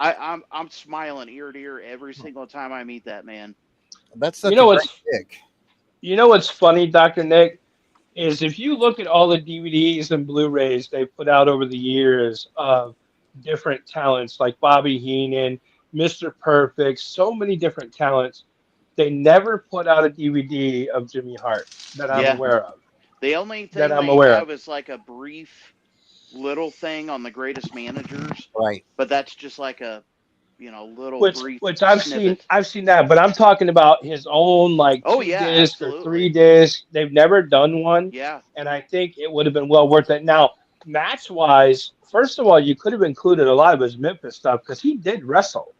I'm smiling ear to ear every single time I meet that man. That's You such a know great what's pick. funny, Dr. Nick, is if you look at all the DVDs and Blu-rays they've put out over the years of different talents like Bobby Heenan, Mr. Perfect, so many different talents, they never put out a DVD of Jimmy Hart that I'm Yeah, aware of. the only That thing I'm they aware of. have is like a brief little thing on the greatest managers, Right. but that's just like a little Which brief which I've seen snippet. I've seen that, but I'm talking about his own like Oh two yeah, disc or three absolutely. disc. They've never done one, Yeah, and I think it would have been well worth it. Now, match wise, first of all, you could have included a lot of his Memphis stuff because he did wrestle,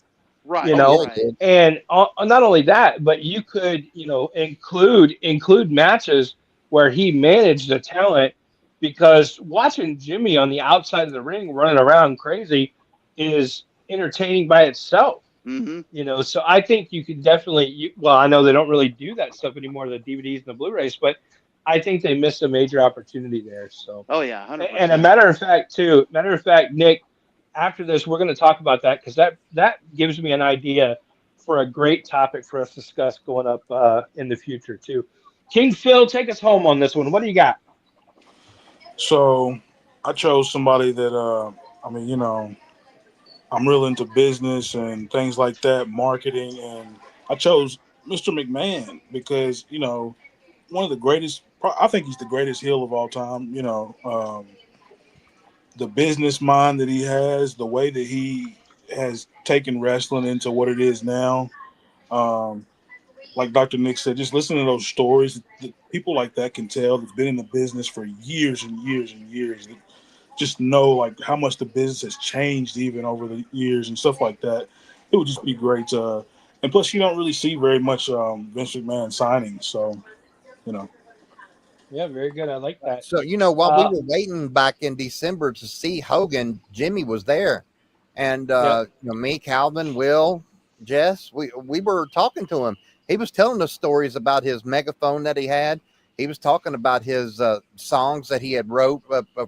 you right, Oh yeah, know, he right. did. and not only that, but you could include matches where he managed the talent because watching Jimmy on the outside of the ring running around crazy is entertaining by itself. Mm-hmm. So I think you could definitely. Well, I know they don't really do that stuff anymore, the DVDs and the Blu-rays, but I think they missed a major opportunity there. So, Oh yeah, and a 100%. matter of fact, Nick, after this, we're going to talk about that because that gives me an idea for a great topic for us to discuss going up in the future too. King Phil, take us home on this one. What do you got? So I chose somebody that I mean, you know, I'm real into business and things like that, marketing, and I chose Mr. McMahon because you know one of the greatest. I think he's the greatest heel of all time. You know, the business mind that he has, the way that he has taken wrestling into what it is now. Um, like Dr. Nick said, just listen to those stories. People like that can tell that's been in the business for years and years and years. Just know like how much the business has changed even over the years and stuff like that. It would just be great. And plus, you don't really see very much Vince McMahon signing, so you know. Yeah, very good. I like that. So, while we Uh, were waiting back in December to see Hogan, Jimmy was there. And, yep. me, Calvin, Will, Jess, we were talking to him. He was telling us stories about his megaphone that he had. He was talking about his songs that he had wrote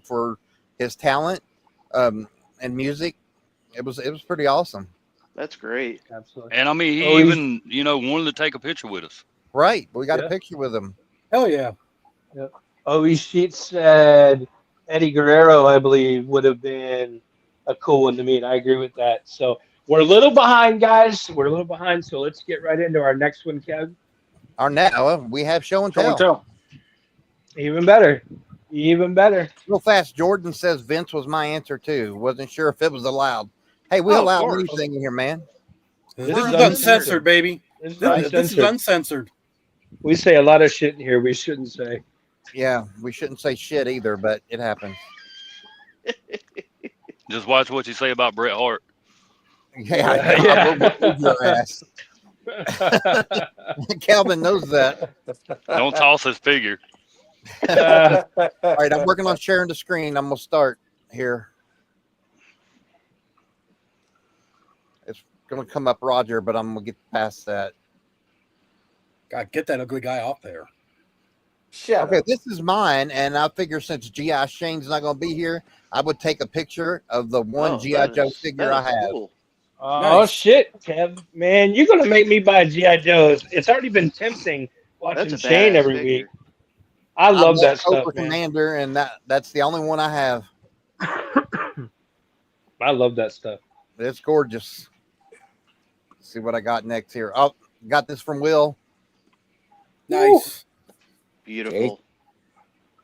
for his talent and music. It was pretty awesome. That's great. Absolutely. And I mean, Oh, he he's even, wanted to take a picture with us. Right. We got a yeah. picture with him. Hell yeah. Yep. Oh, Sheet said Eddie Guerrero, I believe, would have been a cool one to meet. I agree with that. So we're a little behind, guys. We're a little behind. So let's get right into our next one, Kev. We have show and Show and tell. tell. Even better. Even better. Real fast, Jordan says Vince was my answer too. Wasn't sure if it was allowed. Hey, we Oh, of allow course. anything in here, man. This This is is uncensored, baby. This is This is uncensored. uncensored. We say a lot of shit in here we shouldn't say. Yeah, we shouldn't say shit either, but it happens. Just watch what you say about Bret Hart. Yeah, Yeah. I will your ass. Calvin knows that. Don't toss his figure. All right, I'm working on sharing the screen. I'm gonna start here. It's gonna come up Roger, but I'm gonna get past that. God, get that ugly guy off there. Shut Okay, up. this is mine, and I figure since G.I. Shane's not gonna be here, I would take a picture of the one Oh, G.I. that Joe is- figure that I is have. cool. Oh Nice. shit, Kev, man, you're gonna make me buy GI Joes. It's already been tempting watching That's a Shane badass every figure. week. I I love love that Cobra stuff, man. Commander, and that's the only one I have. I love that stuff. It's gorgeous. Let's see what I got next here. Oh, got this from Will. Nice. Beautiful.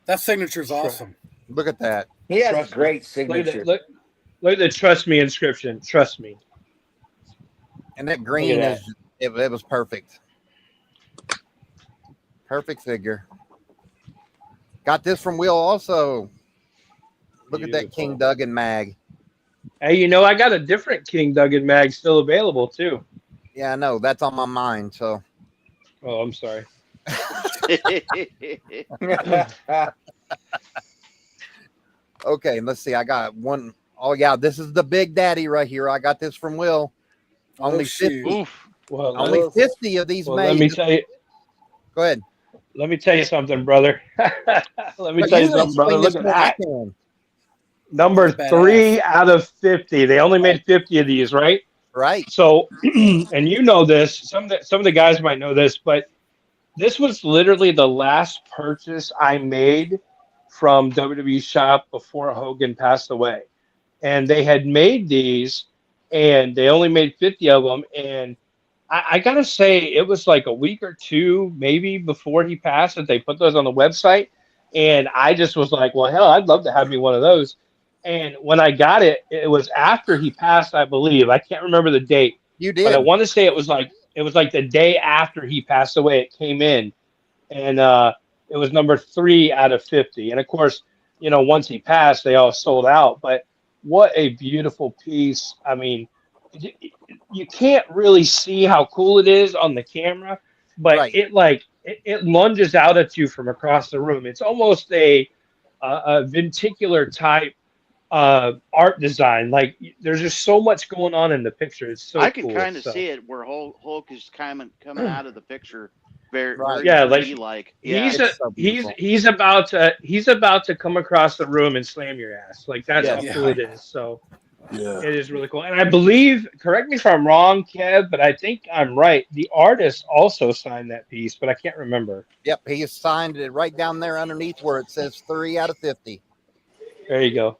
That signature's awesome. Look at that. He has Trust a great Look at signature. that. Look at the trust me inscription. Trust me. And that green that. is it was perfect. Perfect figure. Got this from Will also. Look at that King Beautiful. Duggan mag. Hey, I got a different King Duggan mag still available too. Yeah, I know. That's on my mind. So Oh, I'm sorry. okay, let's see. I got one. Oh yeah, this is the Big Daddy right here. I got this from Will. Only shoot. 50. Oof. Well, Only let, 50 of these well, made. let me tell you. Go ahead. Let me tell you something, brother. Let me But tell you you something, brother. explain Look this at more that. than I can. Number That's badass. 3 out of 50. They only made 50 of these, right? Right. So, and you know this. Some of the guys might know this, but this was literally the last purchase I made from WWE Shop before Hogan passed away. And they had made these, and they only made 50 of them. And I gotta say, it was like a week or two, maybe before he passed, that they put those on the website. And I just was like, well, hell, I'd love to have me one of those. And when I got it, it was after he passed, I believe. I can't remember the date, You but I did. want to say it was like the day after he passed away. It came in, and it was number 3 out of 50. And of course, once he passed, they all sold out. But what a beautiful piece! I mean, you can't really see how cool it is on the camera, but Right. it lunges out at you from across the room. It's almost a venticular type art design. Like there's just so much going on in the picture. It's so I can cool. kind of So, see it where Hulk is coming out of the picture, very Right. very Yeah, like 3D like. Yeah, he's so beautiful. he's about to come across the room and slam your ass. Like that's Yeah. how Yeah. cool it is. So Yeah. it is really cool. And I believe, correct me if I'm wrong, Kev, but I think I'm right. The artist also signed that piece, but I can't remember. Yep. He signed it right down there underneath where it says 3 out of 50. There you go.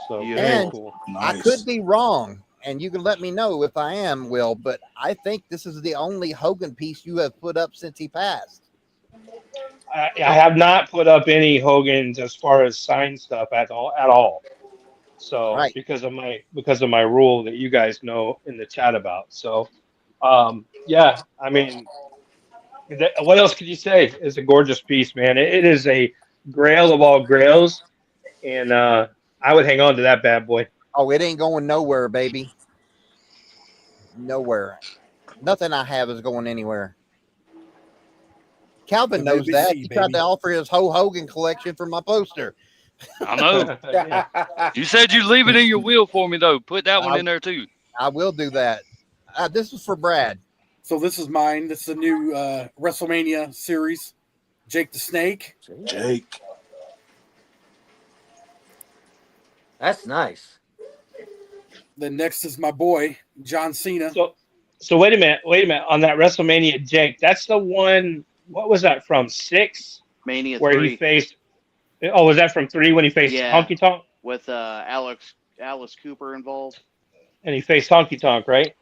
So Beautiful. very And cool. I Nice. could be wrong, and you can let me know if I am, Will, but I think this is the only Hogan piece you have put up since he passed. I have not put up any Hogan's as far as sign stuff at all. So Right. because of my rule that you guys know in the chat about. So yeah, I mean, what else could you say? It's a gorgeous piece, man. It is a grail of all grails, and I would hang on to that bad boy. Oh, it ain't going nowhere, baby. Nowhere. Nothing I have is going anywhere. Calvin knows that. WBC, He tried baby. to offer his Ho Hogan collection for my poster. I know. Yeah. You said you'd leave it in your will for me, though. Put that one I, in there, too. I will do that. This is for Brad. So this is mine. This is a new WrestleMania series. Jake the Snake. Jake. That's nice. Then next is my boy John Cena. So wait a minute. On that WrestleMania Jake, that's the one. What was that from? 6, Mania where 3 he faced. Oh, was that from 3 when he faced Yeah. Honky Tonk? with Alice Cooper involved. And he faced Honky Tonk, right?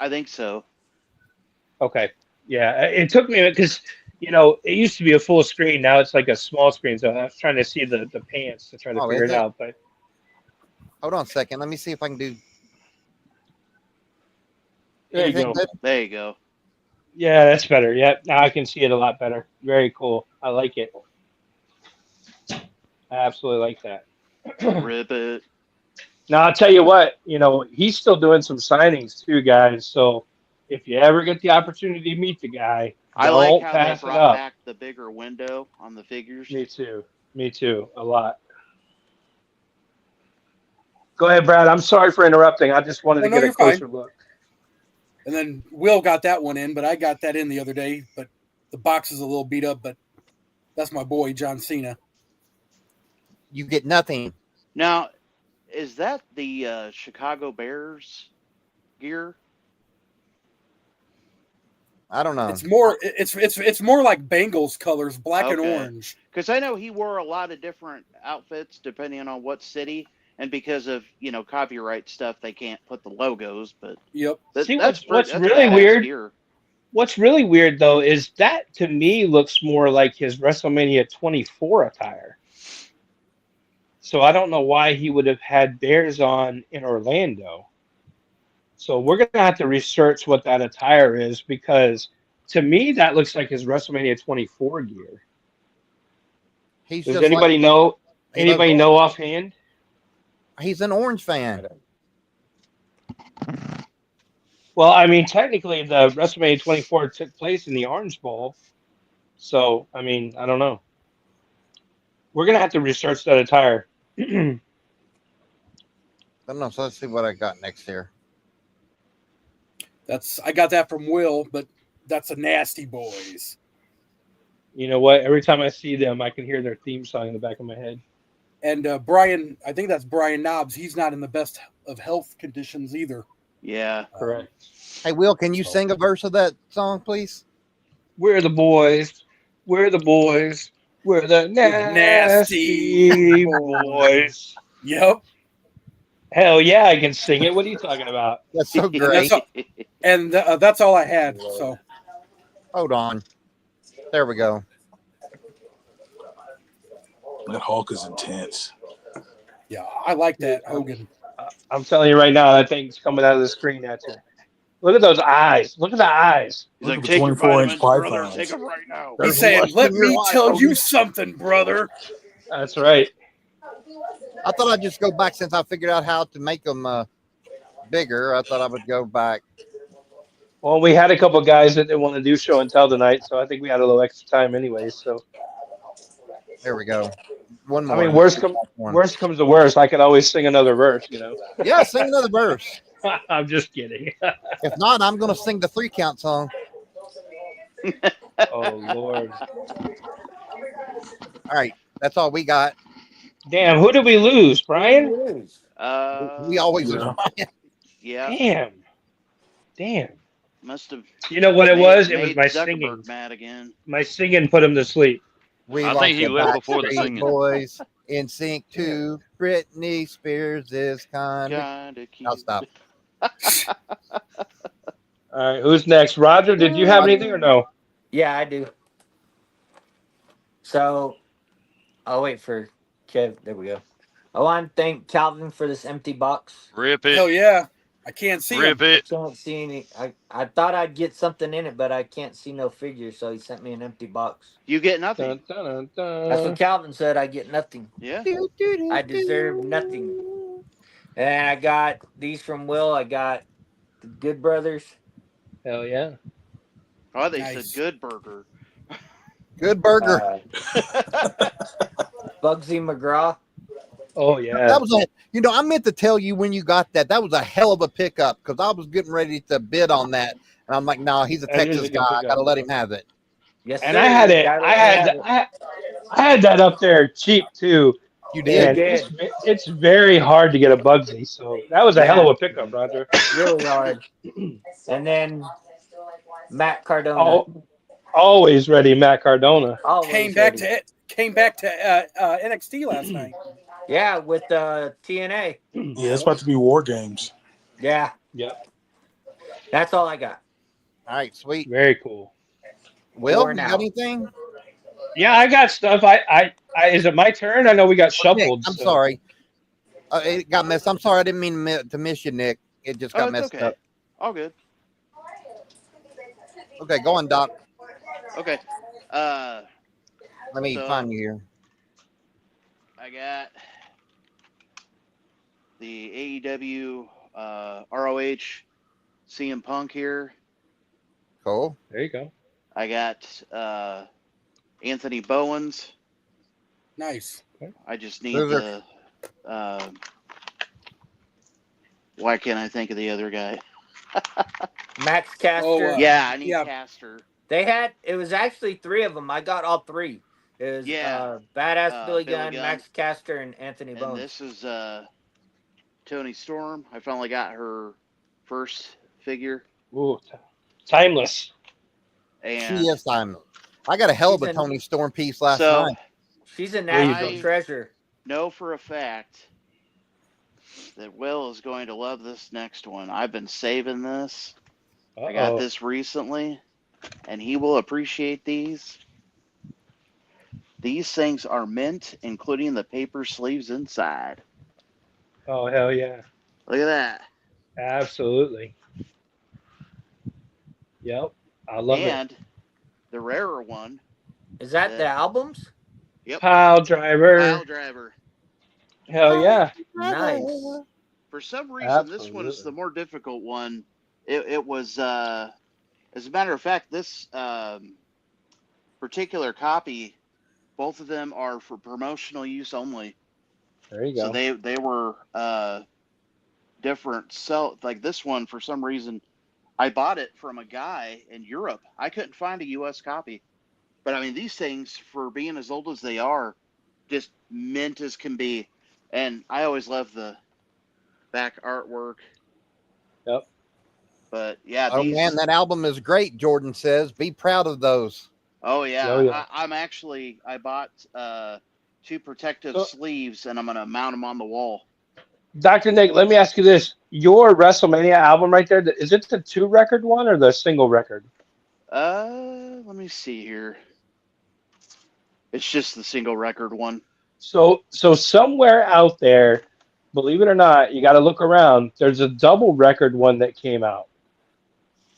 I think so. Okay. Yeah, it took me because it used to be a full screen. Now it's like a small screen. So I was trying to see the pants to try to Oh, figure is it it? out. But Hold on a second. Let me see if I can do there you anything go. good. There you go. Yeah, that's better. Yeah, now I can see it a lot better. Very cool. I like it. I absolutely like that. Rip it. Now I'll tell you what, he's still doing some signings too, guys. So if you ever get the opportunity to meet the guy, I like don't how they pass it brought up. back the bigger window on the figures. Me too. Me too. A lot. Go ahead, Brad. I'm sorry for interrupting. I just wanted to No, get a you're fine. closer look. And then Will got that one in, but I got that in the other day. But the box is a little beat up, but that's my boy, John Cena. You get nothing. Now, is that the Chicago Bears gear? I don't know. It's more like Bengals colors, black and Okay. orange. Because I know he wore a lot of different outfits depending on what city, and because of copyright stuff, they can't put the logos. But Yep. See, that's what's that's really badass weird? gear. What's really weird though is that to me looks more like his WrestleMania 24 attire. So I don't know why he would have had Bears on in Orlando. So we're gonna have to research what that attire is because to me that looks like his WrestleMania 24 gear. He's Does just anybody like know? he Anybody loves know orange. offhand? He's an orange fan. Well, I mean, technically, the WrestleMania 24 took place in the Orange Bowl. So, I mean, I don't know. We're going to have to research that attire. I don't know. So let's see what I got next here. I got that from Will, but that's a Nasty Boys. You know what? Every time I see them, I can hear their theme song in the back of my head. And Brian, I think that's Brian Knobs. He's not in the best of health conditions either. Yeah. Correct. Hey, Will, can you sing a verse of that song, please? We're the boys. We're the boys. We're the nasty nasty boys. boys. Yep. Hell yeah, I can sing it. What are you talking about? That's so And great. that's all I had. So Hold on. There we go. That Hulk is intense. yeah, I like that Hogan. I'm telling you right now, that thing's coming out of the screen at you. Look at those eyes. Look at the eyes. He's Look like, at take your 24-inch vitamins, brother. pythons. Take them right now. He's There's saying, lust "Let in your me life, tell you Hogan." something, brother." That's right. I thought I'd just go back since I figured out how to make them bigger. I thought I would go back. Well, we had a couple guys that didn't want to do show and tell tonight, so I think we had a little extra time anyway. So, There we go. One I more. mean, worst comes to worst, I could always sing another verse, Yeah, sing another verse. I'm just kidding. If not, I'm going to sing the 3 count song. Oh, Lord. All right. That's all we got. Damn, who did we lose, Brian? We always Yeah. Yeah. Damn. Must have. You know what it was? It was made my Zuckerberg singing. mad again. My singing put him to sleep. We I like think he the left before the Backstreet singing. Boys. In sync to Britney Spears is kind. Kinda I'll cute. stop. All right, who's next? Roger, did you have anything or no? Yeah, I do. So I'll wait for Kev. There we go. I want to thank Calvin for this empty box. Rip it. Hell yeah. I can't see him. Rip I it. can't see any. I thought I'd get something in it, but I can't see no figure, so he sent me an empty box. You get nothing. Dun, dun, That's dun. what Calvin said. I get nothing. Yeah. I deserve nothing. And I got these from Will. I got the Good Brothers. Hell yeah. Oh, they Nice. said good burger. Good burger. Bugsy McGraw. Oh yeah. That was a, you know, I meant to tell you when you got that. That was a hell of a pickup because I was getting ready to bid on that, and I'm like, no, he's a That is Texas a good guy. I pickup. got to let him have it. Yes, And sir. I had it. Gotta I let me have had. it. I had that up there cheap too. You You did. And did. it's very hard to get a Bugsy. So that was a hell Yeah. of a pickup, Roger. Really hard. And then Matt Cardona. Oh, always ready, Matt Cardona. Always Came back ready. to NXT last night. Yeah, with TNA. Yeah, it's about to be War Games. Yeah, Yep. that's all I got. All right, sweet. Very cool. Will, For you now. got anything? Yeah, I got stuff. Is it my turn? I know we got Nick, shuffled. I'm so. sorry. It got messed. I'm sorry. I didn't mean to miss you, Nick. It just Oh, got it's messed okay. up. All good. Okay, go on, Doc. Okay. Let me So- find you here. I got the AEW ROH CM Punk here. Cool. There you go. I got Anthony Bowens. Nice. I just need Those the. Why can't I think of the other guy? Max Caster. Oh, Yeah, I need yeah. Caster. It was actually 3 of them. I got all 3. It was Yeah. Badass Billy Billy Gunn, Gunn. Max Caster, and Anthony And Bones. this is Tony Storm. I finally got her first figure. Ooh, timeless. And She is Simon. I got a hell of a She's Tony Storm piece last so night. She's a national I- treasure. know for a fact that Will is going to love this next one. I've been saving this. I got Uh-oh. this recently, and he will appreciate these. These things are mint, including the paper sleeves inside. Oh hell yeah. Look at that. Absolutely. Yep. I love And the rarer one, Is that the albums? it. Pile driver. Pile Driver. Hell yeah. Nice. For some reason, this one is Absolutely. the more difficult one. It was, as a matter of fact, this particular copy, both of them are for promotional use only. There you So go. they were different. So like this one, for some reason, I bought it from a guy in Europe. I couldn't find a U.S. copy. But I mean, these things, for being as old as they are, just mint as can be. And I always love the back artwork. Yep. But yeah, Oh these. man, that album is great. Jordan says, "Be proud of those." Oh yeah, Oh, yeah. I bought 2 protective So- sleeves, and I'm gonna mount them on the wall. Dr. Nick, let me ask you this. Your WrestleMania album right there, is it the 2 record one or the single record? Let me see here. It's just the single record one. So somewhere out there, believe it or not, you got to look around. There's a double record one that came out.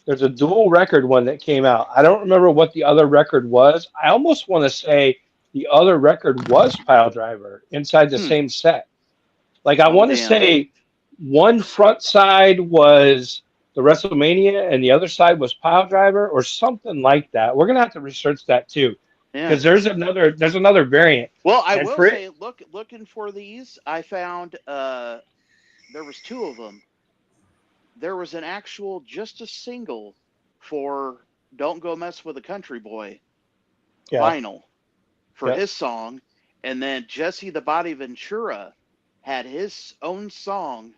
There's a dual record one that came out. I don't remember what the other record was. I almost want to say the other record was Pile Driver inside the same set. Like I want to damn. say one front side was the WrestleMania and the other side was Pile Driver or something like that. We're gonna have to research that too Yeah. because there's another variant. Well, I And will for it- say, looking for these, I found there was 2 of them. There was an actual, just a single for "Don't Go Mess with a Country Boy" Yeah. vinyl for Yep. his song, and then Jesse the Body Ventura had his own song.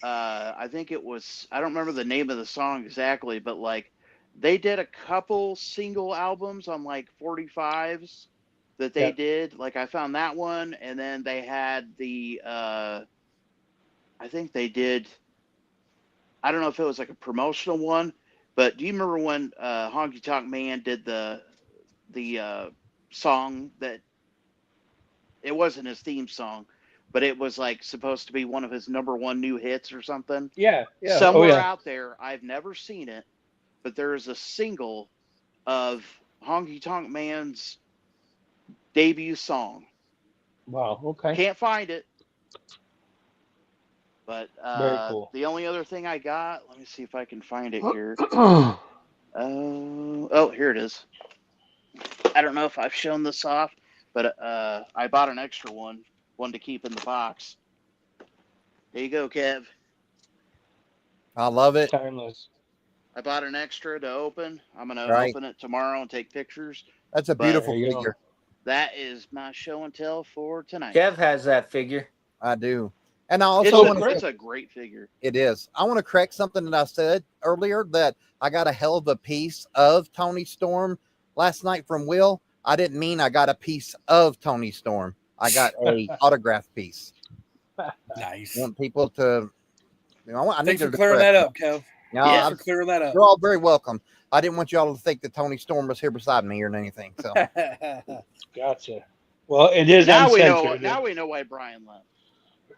I think it was, I don't remember the name of the song exactly, but like they did a couple single albums on like 45s that they did. Like I found that one, and then they had the I think they did. I don't know if it was like a promotional one, but do you remember when Honky Tonk Man did the song that it wasn't his theme song, but it was like supposed to be one of his #1 new hits or something? Yeah. Somewhere out there, I've never seen it, but there is a single of Honky Tonk Man's debut song. Wow. Okay. Can't find it. But Very cool. the only other thing I got, let me see if I can find it here. Oh, Here it is. I don't know if I've shown this off, but I bought an extra one to keep in the box. There you go, Kev. I love it. timeless. I bought an extra to open. I'm going to Right. open it tomorrow and take pictures. That's a But beautiful there you go. figure. that is my show and tell for tonight. Kev has that figure. I do. And I It's also want to. it's a great figure. It is. I want to correct something that I said earlier that I got a hell of a piece of Tony Storm last night from Will. I didn't mean I got a piece of Tony Storm. I got a autograph piece. Nice. I want people to, I need Thanks for to clearing correct that up, Kev. No, Yeah. Thanks for clearing that up. you're all very welcome. I didn't want y'all to think that Tony Storm was here beside me or anything. So Gotcha. Well, it is Now we uncensored. know why Brian left.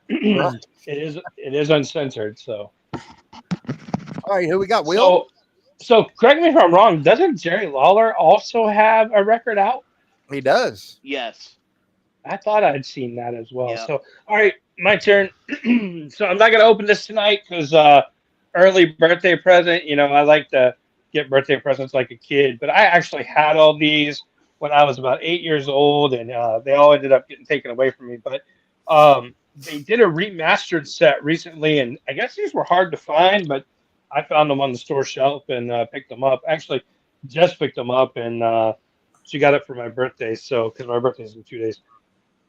It is uncensored. So. all right, who we got? Will? So correct me if I'm wrong. Doesn't Jerry Lawler also have a record out? He does. Yes. I thought I'd seen that as well. Yeah. So, all right, my turn. So I'm not going to open this tonight because early birthday present. You know, I like to get birthday presents like a kid, but I actually had all these when I was about 8 years old, and they all ended up getting taken away from me. But they did a remastered set recently, and I guess these were hard to find, but I found them on the store shelf and picked them up. Actually, just picked them up, and she got it for my birthday. So, because my birthday's in 2 days.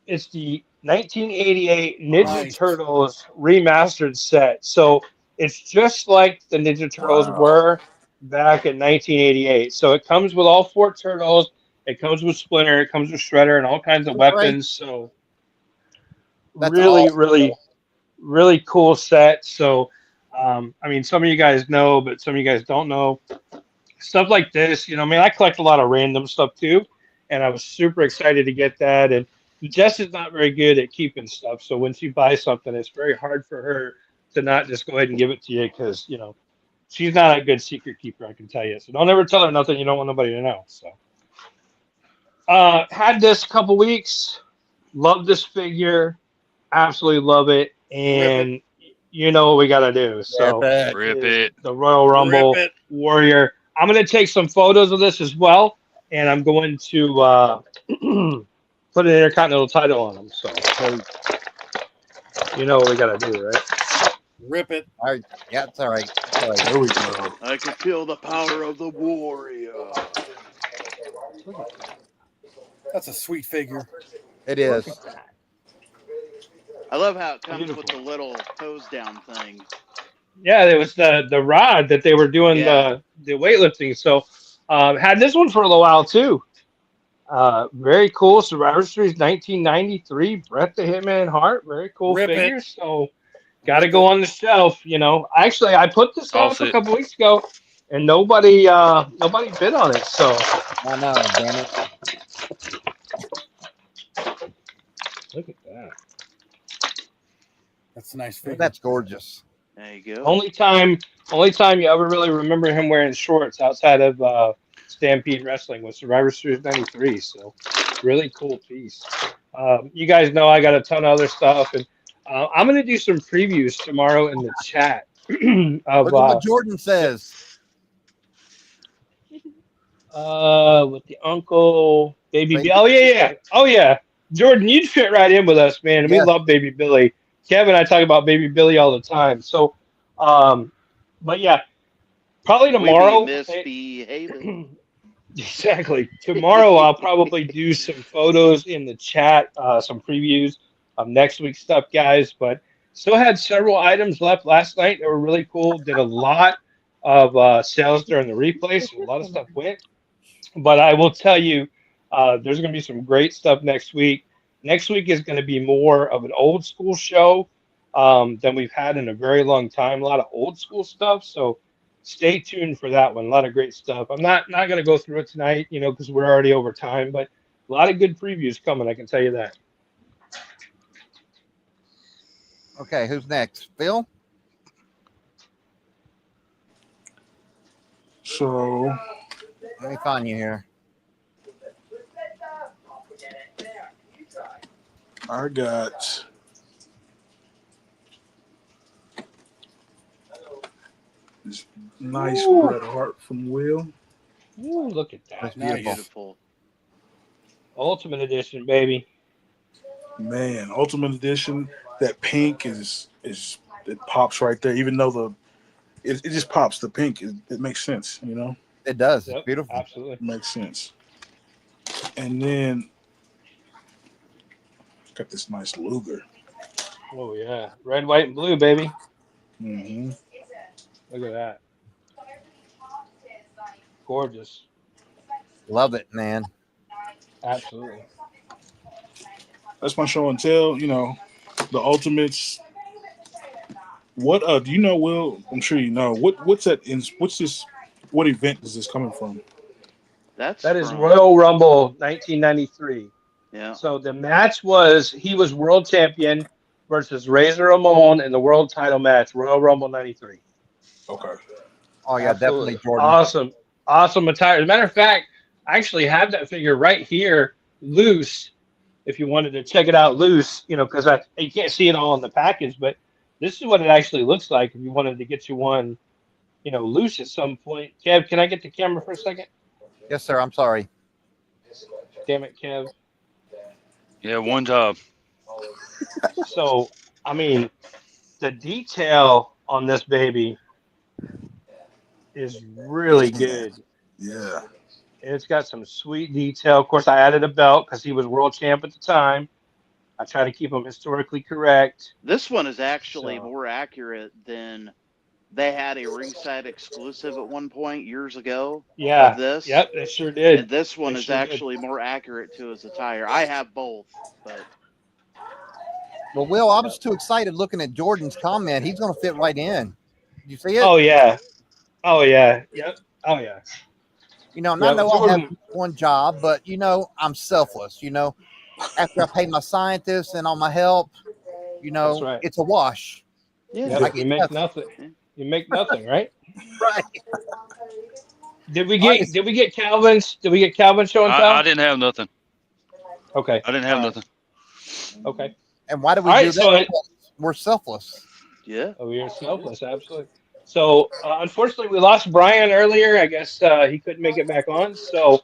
It's the 1988 Ninja Nice. Turtles remastered set. So it's just like the Ninja Turtles Wow. were back in 1988. So it comes with all 4 turtles. It comes with Splinter. It comes with Shredder and all kinds of Right. weapons. So That's really, awesome. really cool set. So I mean, some of you guys know, but some of you guys don't know. Stuff like this, you know, I mean, I collect a lot of random stuff too, and I was super excited to get that. And Jess is not very good at keeping stuff, so when she buys something, it's very hard for her to not just go ahead and give it to you because, you know, she's not a good secret keeper, I can tell you. So don't ever tell her nothing you don't want nobody to know. So had this a couple weeks, love this figure, absolutely love it, and you know what we got to do. So Rip it. the Royal Rumble Rip it. Warrior. I'm going to take some photos of this as well, and I'm going to put an Intercontinental title on them. So you know what we got to do, right? Rip it. All right. Yeah, it's all right. It's all right. There we go. I can feel the power of the warrior. That's a sweet figure. It is. I love how it comes Beautiful. with the little hose down thing. Yeah, there was the rod that they were doing Yeah. the weightlifting. So had this one for a little while too. Very cool. Survivor Series 1993. Brett the Hitman Hart. Very cool Rip it. figure. So got to go on the shelf. You know, actually, I put this Toss off a it. couple weeks ago, and nobody bid on it. So I know, damn it. look at that. That's a nice figure. That's gorgeous. There you go. Only time you ever really remember him wearing shorts outside of Stampede Wrestling was Survivor Series 93. So really cool piece. You guys know I got a ton of other stuff, and I'm going to do some previews tomorrow in the chat of Look at what Jordan says. with the uncle Baby Baby- Billy. Oh yeah. Jordan, you'd fit right in with us, man. We Yeah. love Baby Billy. Kevin and I talk about Baby Billy all the time. So, but yeah, probably tomorrow. We be misbehaving. Exactly. Tomorrow I'll probably do some photos in the chat, some previews of next week's stuff, guys. But still had several items left last night that were really cool. Did a lot of sales during the replay, so a lot of stuff went. But I will tell you, There's going to be some great stuff next week. Next week is going to be more of an old school show than we've had in a very long time. A lot of old school stuff. So stay tuned for that one. A lot of great stuff. I'm not going to go through it tonight, because we're already over time, but a lot of good previews coming. I can tell you that. Okay, who's next? Phil? So Let me find you here. I got this nice Ooh. Bret Hart from Will. Ooh, look at That's that. beautiful. Beautiful. Ultimate edition, baby. Man, Ultimate Edition. That pink is it pops right there. Even though it just pops. The pink it makes sense. It does. It's Yep, beautiful. absolutely. It makes sense. And then got this nice Luger. Oh yeah, red, white, and blue, baby. Mm-hmm. Look at that. Gorgeous. Love it, man. Absolutely. That's my show and tell. The Ultimates. What do you know, Will? I'm sure you know. What's that? What's this? What event is this coming from? That's That is from Royal Rumble 1993. yeah. So the match was he was world champion versus Razor Ramon in the world title match, Royal Rumble 93. Okay. Oh yeah, Absolutely. definitely Jordan. Awesome. Awesome attire. As a matter of fact, I actually have that figure right here loose if you wanted to check it out loose, because you can't see it all in the package, but this is what it actually looks like if you wanted to get you one, loose at some point. Kev, can I get the camera for a second? Yes, sir. I'm sorry. Damn it, Kev. Yeah, one job. So, I mean, the detail on this baby is really Man. good. Yeah. It's got some sweet detail. Of course, I added a belt because he was world champ at the time. I try to keep him historically correct. This one is actually So, more accurate than they had a ringside exclusive at one point years ago of yeah, this. yep, they sure did. And this one They is sure did. actually more accurate to his attire. I have both, but Well, Will, I was too excited looking at Jordan's comment. He's going to fit right in. Did you see it? Oh yeah, oh yeah, yep, oh yeah, And I yep. know I'll have Jordan, one job, but I'm selfless. After I pay my scientists and all my help, that's right. it's a wash. yeah. Yep, I you get make nothing. nothing. You make nothing, right? Right. Did we All right. get did we get Calvin's? Did we get Calvin's show and I tell? didn't have nothing. Okay, I didn't all have right, nothing. okay, And why do all we do right. that? Because we're selfless. Yeah. Oh, you're selfless, absolutely. So, unfortunately, we lost Brian earlier. I guess he couldn't make it back on. So,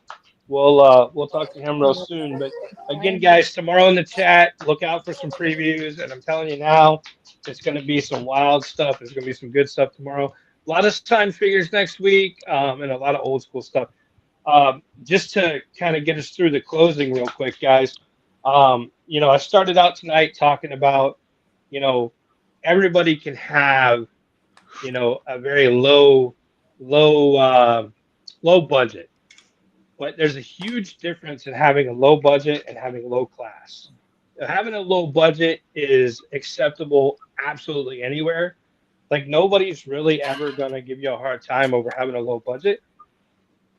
we'll talk to him real soon. But again, guys, tomorrow in the chat, look out for some previews. And I'm telling you now, it's going to be some wild stuff. There's going to be some good stuff tomorrow. A lot of signed figures next week, and a lot of old school stuff. Just to kind of get us through the closing real quick, guys. I started out tonight talking about, you know, everybody can have a very low budget, but there's a huge difference in having a low budget and having low class. Having a low budget is acceptable absolutely anywhere. Like nobody's really ever going to give you a hard time over having a low budget,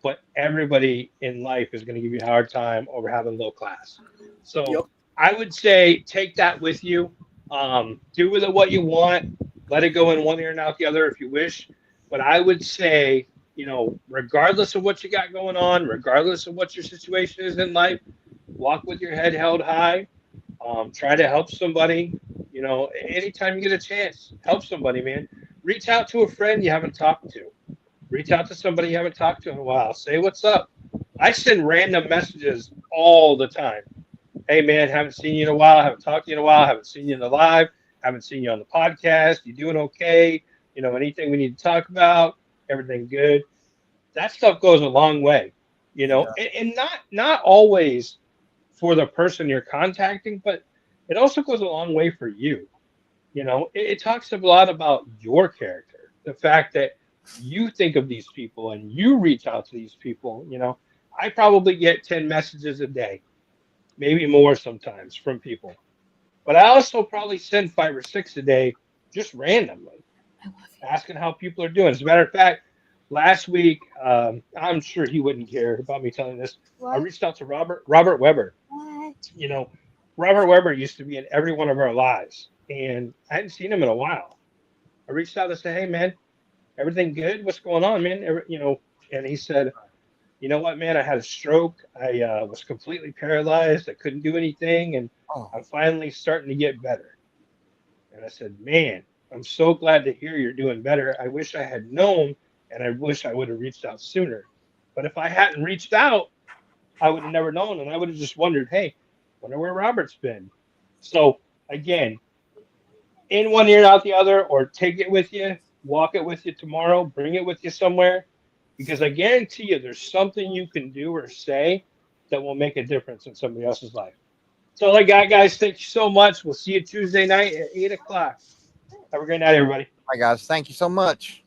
but everybody in life is going to give you a hard time over having low class. So Yep. I would say take that with you. Do with it what you want. Let it go in one ear and out the other if you wish. But I would say, regardless of what you got going on, regardless of what your situation is in life, walk with your head held high. Try to help somebody. Anytime you get a chance, help somebody, man. Reach out to a friend you haven't talked to. Reach out to somebody you haven't talked to in a while. Say what's up. I send random messages all the time. Hey man, haven't seen you in a while. Haven't talked to you in a while. Haven't seen you in the live. Haven't seen you on the podcast. You doing okay? Anything we need to talk about? Everything good? That stuff goes a long way. And not always for the person you're contacting, but it also goes a long way for you. It talks a lot about your character, the fact that you think of these people and you reach out to these people. I probably get 10 messages a day, maybe more sometimes from people. But I also probably send 5 or 6 a day just randomly, asking how people are doing. As a matter of fact, last week, I'm sure he wouldn't care about me telling this. I reached out to Robert Weber. You know, Robert Weber used to be in every one of our lives, and I hadn't seen him in a while. I reached out and said, "Hey, man, everything good? What's going on, man?" And he said, "You know what, man? I had a stroke. I was completely paralyzed. I couldn't do anything, and Oh, I'm finally starting to get better." And I said, "Man, I'm so glad to hear you're doing better. I wish I had known, and I wish I would have reached out sooner. But if I hadn't reached out, I would have never known, and I would have just wondered, hey, wonder where Robert's been." So again, in one ear, out the other, or take it with you, walk it with you tomorrow, bring it with you somewhere, because I guarantee you there's something you can do or say that will make a difference in somebody else's life. So, all I got, guys. Thank you so much. We'll see you Tuesday night at 8 o'clock. Have a great night, everybody. my guys, thank you so much.